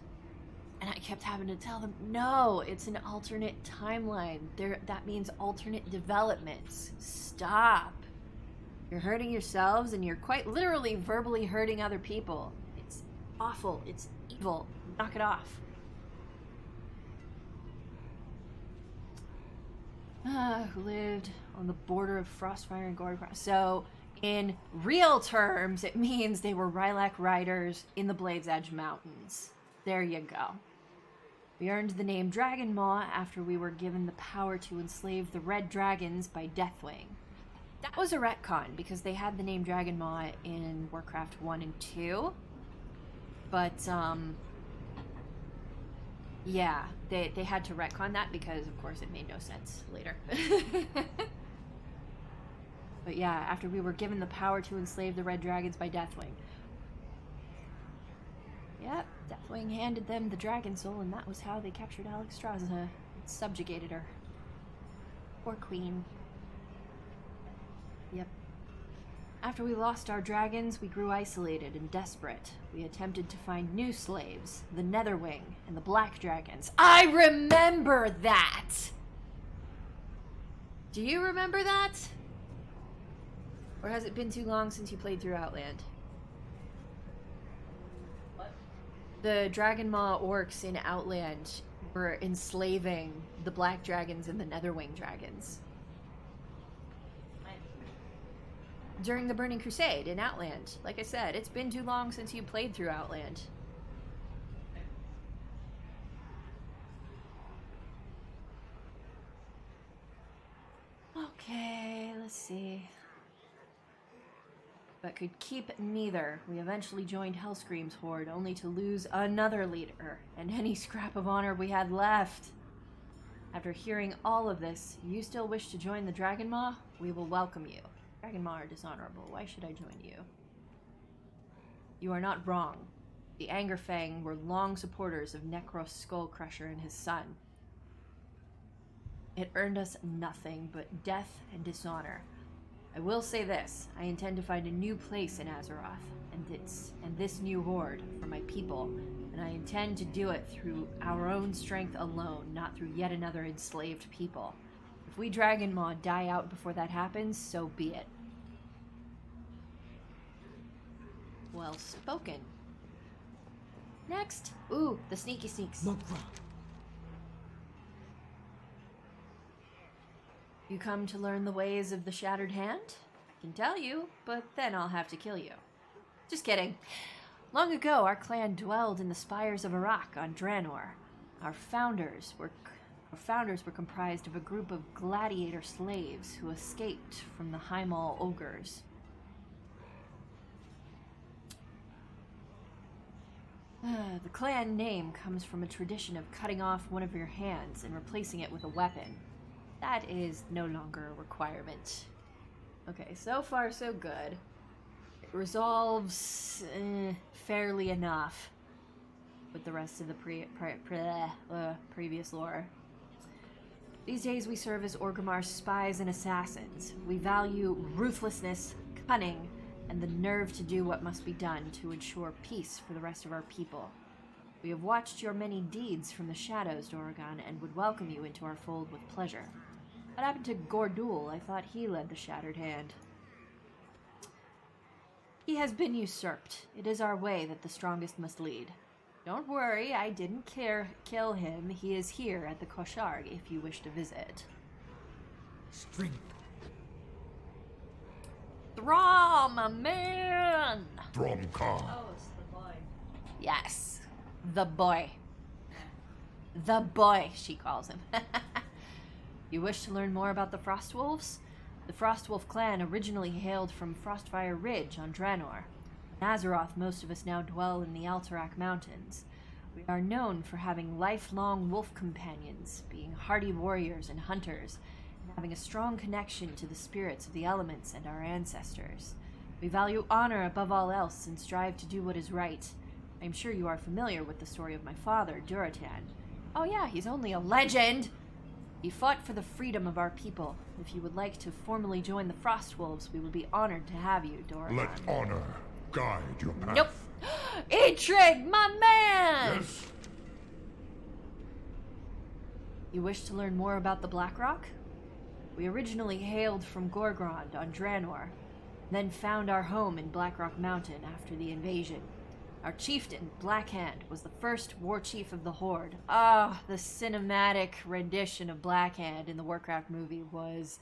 And I kept having to tell them, no, it's an alternate timeline. That means alternate developments. Stop. You're hurting yourselves and you're quite literally verbally hurting other people. It's awful. It's evil. Knock it off. Who lived on the border of Frostfire and Gorgrond. So, in real terms, it means they were lilac riders in the Blade's Edge Mountains. There you go. We earned the name Dragon Maw after we were given the power to enslave the Red Dragons by Deathwing. That was a retcon, because they had the name Dragon Maw in Warcraft 1 and 2. But, yeah, they had to retcon that because, of course, it made no sense later. But yeah, after we were given the power to enslave the Red Dragons by Deathwing. Yep, Deathwing handed them the Dragon Soul, and that was how they captured Alexstrasza and subjugated her. Poor queen. Yep. After we lost our dragons, we grew isolated and desperate. We attempted to find new slaves, the Netherwing and the Black Dragons. I remember that! Do you remember that? Or has it been too long since you played through Outland? What? The Dragon Maw orcs in Outland were enslaving the Black Dragons and the Netherwing Dragons. During the Burning Crusade in Outland. Like I said, it's been too long since you played through Outland. Okay, let's see. But could keep neither. We eventually joined Hellscream's horde, only to lose another leader, and any scrap of honor we had left. After hearing all of this, you still wish to join the Dragon Maw? We will welcome you. Dragon Maw are dishonorable. Why should I join you? You are not wrong. The Angerfang were long supporters of Necros Skullcrusher and his son. It earned us nothing but death and dishonor. I will say this, I intend to find a new place in Azeroth, and this new horde for my people, and I intend to do it through our own strength alone, not through yet another enslaved people. If we Dragon Maw die out before that happens, so be it. Well spoken. Next. Ooh, the sneaky sneaks. Mogra. You come to learn the ways of the Shattered Hand? I can tell you, but then I'll have to kill you. Just kidding. Long ago, our clan dwelled in the spires of Iraq on Draenor. Our founders were comprised of a group of gladiator slaves who escaped from the Heimal ogres. The clan name comes from a tradition of cutting off one of your hands and replacing it with a weapon. That is no longer a requirement. Okay, so far so good. It resolves fairly enough with the rest of the previous lore. These days we serve as Orgrimmar's spies and assassins. We value ruthlessness, cunning, and the nerve to do what must be done to ensure peace for the rest of our people. We have watched your many deeds from the shadows, Dorogon, and would welcome you into our fold with pleasure. What happened to Gordul? I thought he led the Shattered Hand. He has been usurped. It is our way that the strongest must lead. Don't worry, I didn't kill him. He is here at the kosh'harg if you wish to visit. Strength. Throm, my man! Thromcar. Oh, it's the boy. Yes, the boy. The boy, she calls him. You wish to learn more about the Frostwolves? The Frostwolf clan originally hailed from Frostfire Ridge on Draenor. In Azeroth, most of us now dwell in the Alterac Mountains. We are known for having lifelong wolf companions, being hardy warriors and hunters, and having a strong connection to the spirits of the elements and our ancestors. We value honor above all else and strive to do what is right. I am sure you are familiar with the story of my father, Duratan. Oh yeah, he's only a legend! He fought for the freedom of our people. If you would like to formally join the Frostwolves, we would be honored to have you, Dorogon. Let honor guide your path. Nope. Intrig, my man! Yes. You wish to learn more about the Blackrock? We originally hailed from Gorgrond on Draenor, then found our home in Blackrock Mountain after the invasion. Our chieftain, Blackhand, was the first war chief of the Horde. Ah, the cinematic rendition of Blackhand in the Warcraft movie was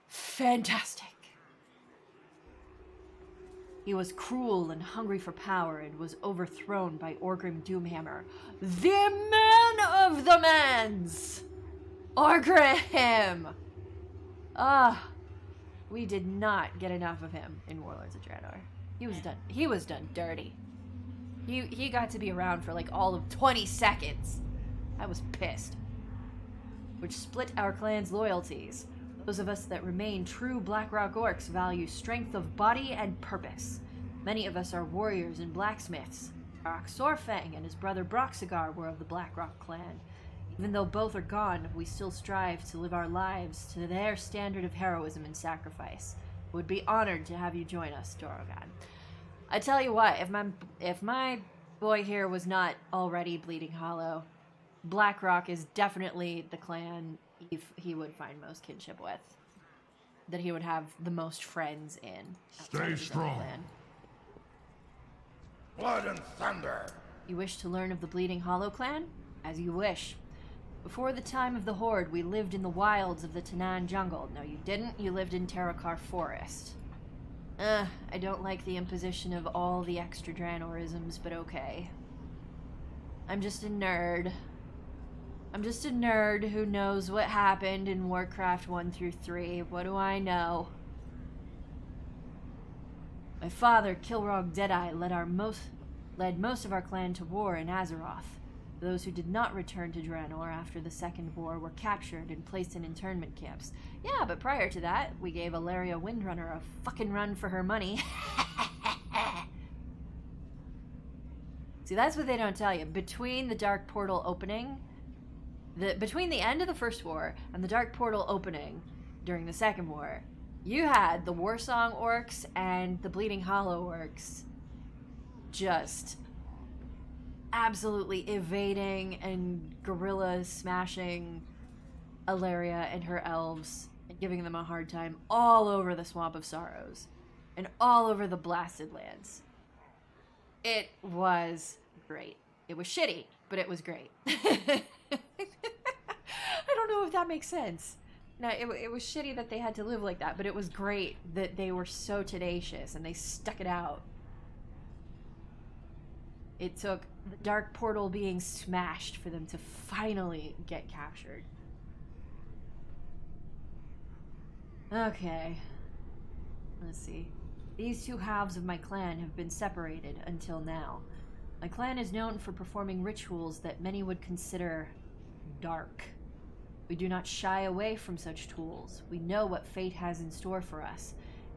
fantastic. He was cruel and hungry for power and was overthrown by Orgrim Doomhammer, the man of the mans! Orgrim! Ah, we did not get enough of him in Warlords of Draenor. He was done dirty. He got to be around for like all of 20 seconds. I was pissed. Which split our clan's loyalties. Those of us that remain true Blackrock Orcs value strength of body and purpose. Many of us are warriors and blacksmiths. Brock Sorfang and his brother Broxigar were of the Blackrock clan. Even though both are gone, we still strive to live our lives to their standard of heroism and sacrifice. Would be honored to have you join us, Dorogon. I tell you what, if my boy here was not already bleeding hollow, Blackrock is definitely the clan he would find most kinship with. That he would have the most friends in. Stay strong. Clan. Blood and thunder. You wish to learn of the Bleeding Hollow clan? As you wish. Before the time of the Horde, we lived in the wilds of the Tanan jungle. No, you didn't. You lived in Terakar Forest. I don't like the imposition of all the extra Draenorisms, but okay. I'm just a nerd. I'm just a nerd who knows what happened in Warcraft 1 through 3. What do I know? My father, Kilrog Deadeye, led most of our clan to war in Azeroth. Those who did not return to Draenor after the Second War were captured and placed in internment camps. Yeah, but prior to that, we gave Ilaria Windrunner a fucking run for her money. See, that's what they don't tell you. Between the Dark Portal opening, between the end of the First War and the Dark Portal opening during the Second War, you had the Warsong Orcs and the Bleeding Hollow Orcs just absolutely evading and guerrilla smashing Ilaria and her elves and giving them a hard time all over the Swamp of Sorrows and all over the Blasted Lands. It was great. It was shitty, but it was great. I don't know if that makes sense. No, it was shitty that they had to live like that, but it was great that they were so tenacious and they stuck it out. It took the Dark Portal being smashed for them to finally get captured. Okay. Let's see. These two halves of my clan have been separated until now. My clan is known for performing rituals that many would consider dark. We do not shy away from such tools. We know what fate has in store for us,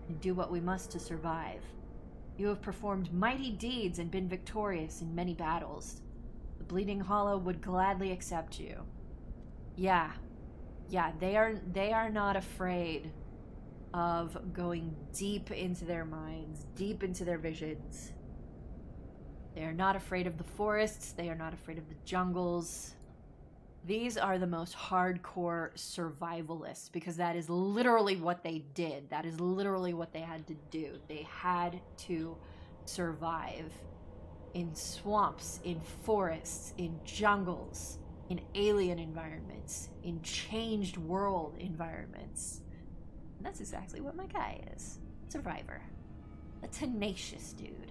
and do what we must to survive. You have performed mighty deeds and been victorious in many battles. The Bleeding Hollow would gladly accept you. Yeah, they are not afraid of going deep into their minds, deep into their visions. They are not afraid of the forests. They are not afraid of the jungles. These are the most hardcore survivalists because that is literally what they did. That is literally what they had to do. They had to survive in swamps, in forests, in jungles, in alien environments, in changed world environments. And that's exactly what my guy is. Survivor. A tenacious dude.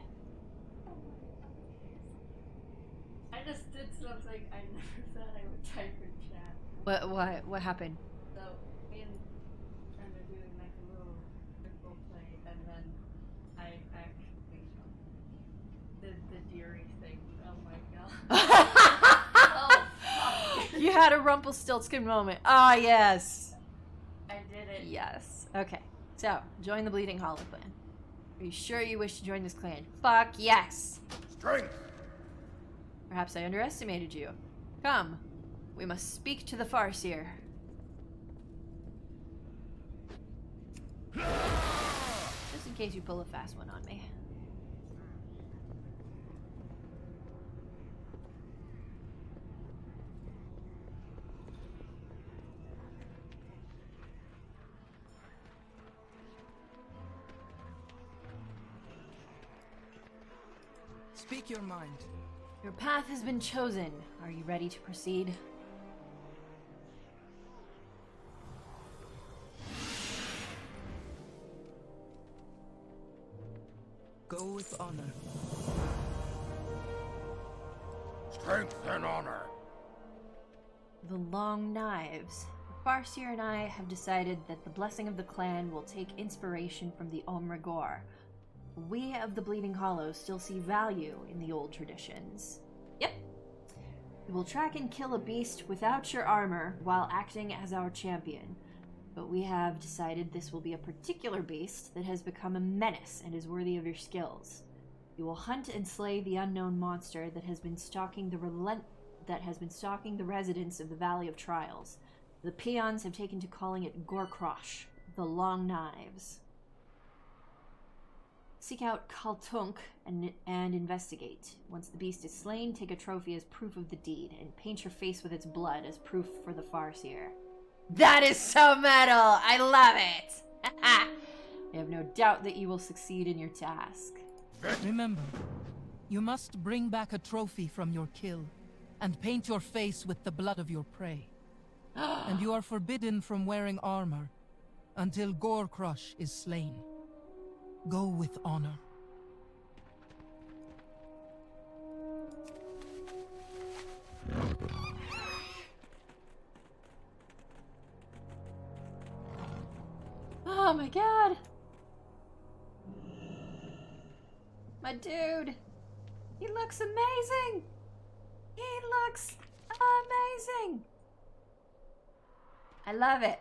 I just did something I never thought I would type in chat. What happened? So, me and friend are doing like a little role play, and then I actually did the deary thing. Oh my god. Oh, fuck. You had a Rumpelstiltskin moment. Ah, yes. I did it. Yes. Okay. So, join the Bleeding Hollow clan. Are you sure you wish to join this clan? Fuck yes. Strength! Perhaps I underestimated you. Come. We must speak to the Farseer. Just in case you pull a fast one on me. Speak your mind. Your path has been chosen. Are you ready to proceed? Go with honor. Strength and honor! The Long Knives. The Farseer and I have decided that the blessing of the clan will take inspiration from the Omrigor. We of the Bleeding Hollow still see value in the old traditions. Yep. We will track and kill a beast without your armor while acting as our champion. But we have decided this will be a particular beast that has become a menace and is worthy of your skills. You will hunt and slay the unknown monster that has been stalking the residents of the Valley of Trials. The peons have taken to calling it Gorkrosh, the Long Knives. Seek out Kaltunk and investigate. Once the beast is slain, take a trophy as proof of the deed, and paint your face with its blood as proof for the Farseer. That is so metal! I love it! I have no doubt that you will succeed in your task. Remember, you must bring back a trophy from your kill, and paint your face with the blood of your prey. And you are forbidden from wearing armor until Gorkrosh is slain. Go with honor. Oh my god! My dude! He looks amazing! He looks amazing! I love it.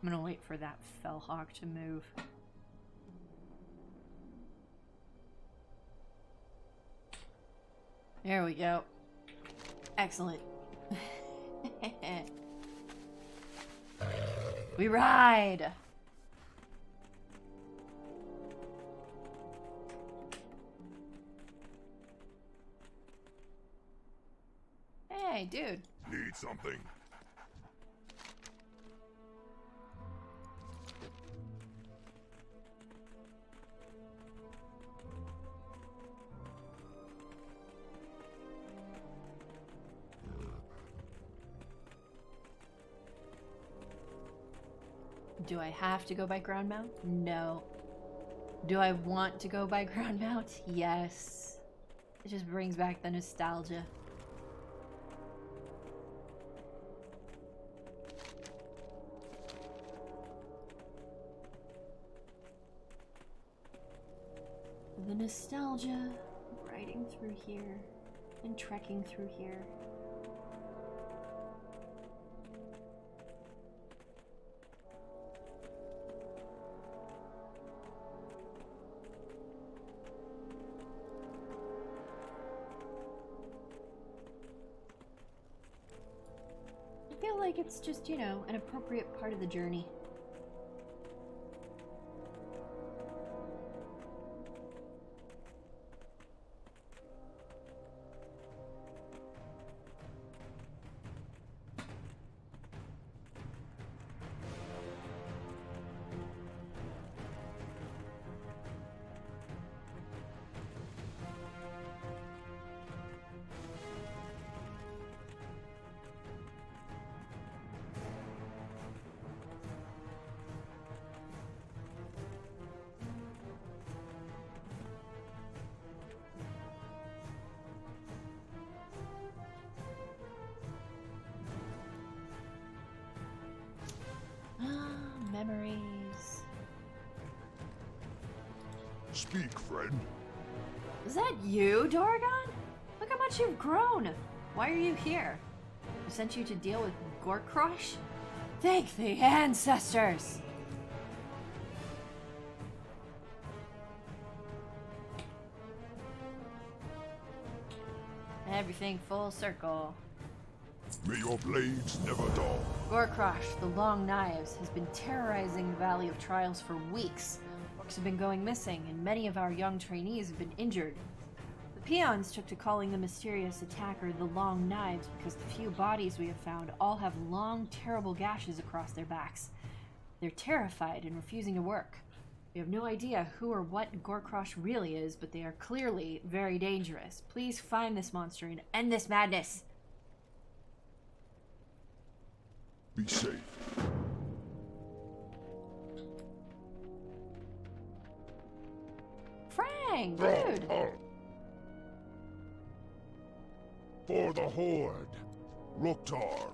I'm gonna wait for that fellhawk to move. There we go. Excellent. We ride! Hey, dude. Need something? Do I have to go by ground mount? No. Do I want to go by ground mount? Yes. It just brings back the nostalgia. nostalgia of riding through here and trekking through here. I feel like it's just, you know, an appropriate part of the journey. Memories. Speak, friend. Is that you, Dorgon? Look how much you've grown. Why are you here? I sent you to deal with Warcraft? Thank the ancestors! Everything full circle. May your blades never dull. Warcraft, the Long Knives, has been terrorizing the Valley of Trials for weeks. Orcs have been going missing, and many of our young trainees have been injured. The peons took to calling the mysterious attacker the Long Knives because the few bodies we have found all have long, terrible gashes across their backs. They're terrified and refusing to work. We have no idea who or what Gorkrosh really is, but they are clearly very dangerous. Please find this monster and end this madness. Be safe. Frank, dude! For the Horde. Ruktar.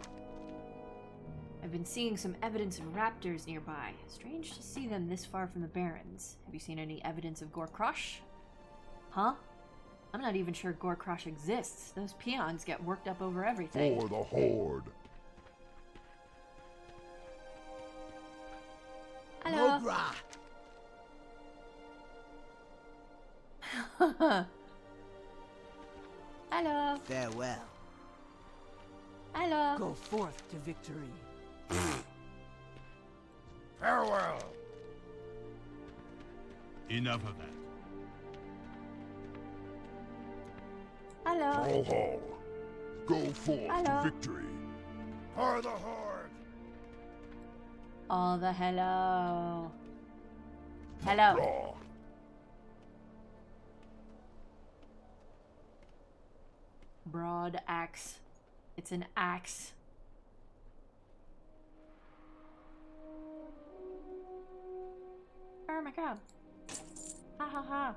I've been seeing some evidence of raptors nearby. Strange to see them this far from the Barrens. Have you seen any evidence of Gorkrosh? Huh? I'm not even sure Gorkrosh exists. Those peons get worked up over everything. For the Horde. Hello. Hello. Farewell. Hello. Go forth to victory. Farewell. Enough of that. Hello. Trollhall. Go forth Hello. to victory. For the Horde. All the hello. Hello. Raw. Broad axe. It's an axe. Oh my god. Ha ha ha.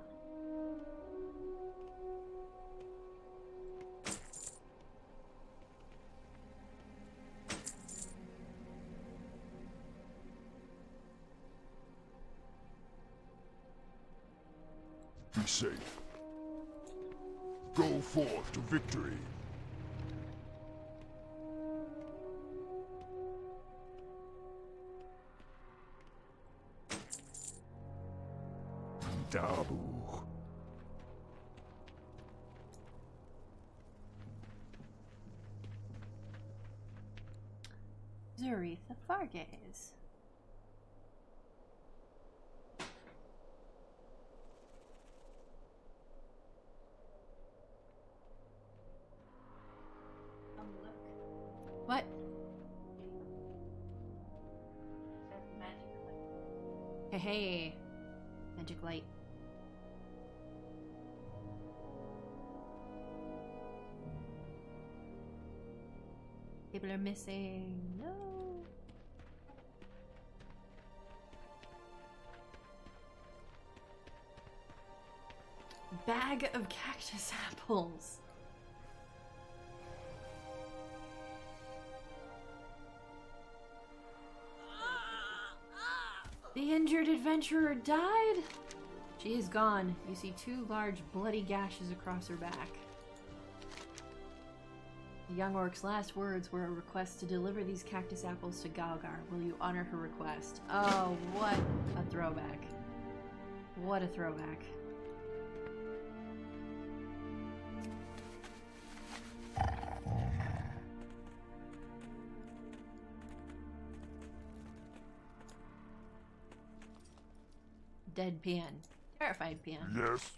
Be safe. Go forth to victory. Dabu. Zuretha Fargaze. What? Hey, hey. Magic light. People are missing. No. Bag of cactus apples. The injured adventurer died? She is gone. You see 2 large bloody gashes across her back. The young orc's last words were a request to deliver these cactus apples to Galgar. Will you honor her request? Oh, what a throwback. What a throwback. Dead peon. Terrified peon. Yes.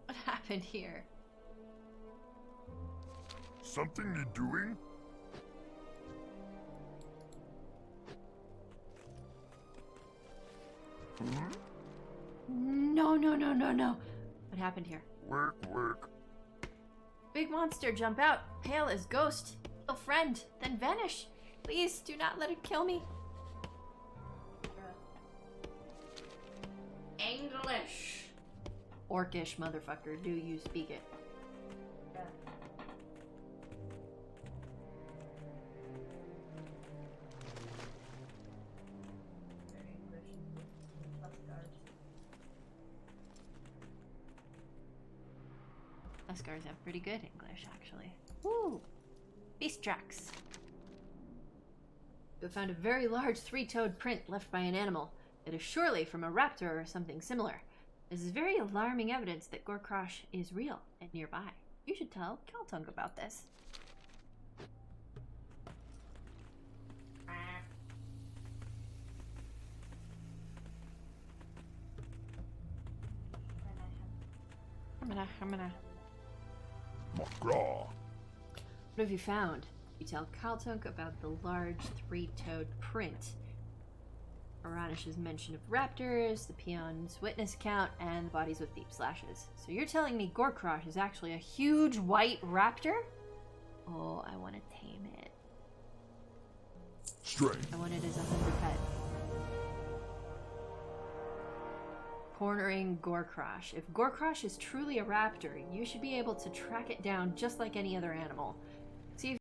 What happened here? Something you doing? No, no, no, no, no. What happened here? Work. Big monster, jump out. Pale as ghost. Kill friend, then vanish. Please do not let it kill me. English. Orcish, motherfucker. Do you speak it? Huskars have pretty good English, actually. Woo! Beast tracks. You have found a very large 3-toed print left by an animal. It is surely from a raptor or something similar. This is very alarming evidence that Gorkrosh is real and nearby. You should tell Kaltung about this. I'm gonna. Magraw. What have you found? You tell Kaltunk about the large 3-toed print. Aranish's mention of raptors, the peon's witness account, and the bodies with deep slashes. So you're telling me Gorkrosh is actually a huge white raptor? Oh, I want to tame it. Strength. I want it as a hungry pet. Cornering Gorkrosh. If Gorkrosh is truly a raptor, you should be able to track it down just like any other animal. See if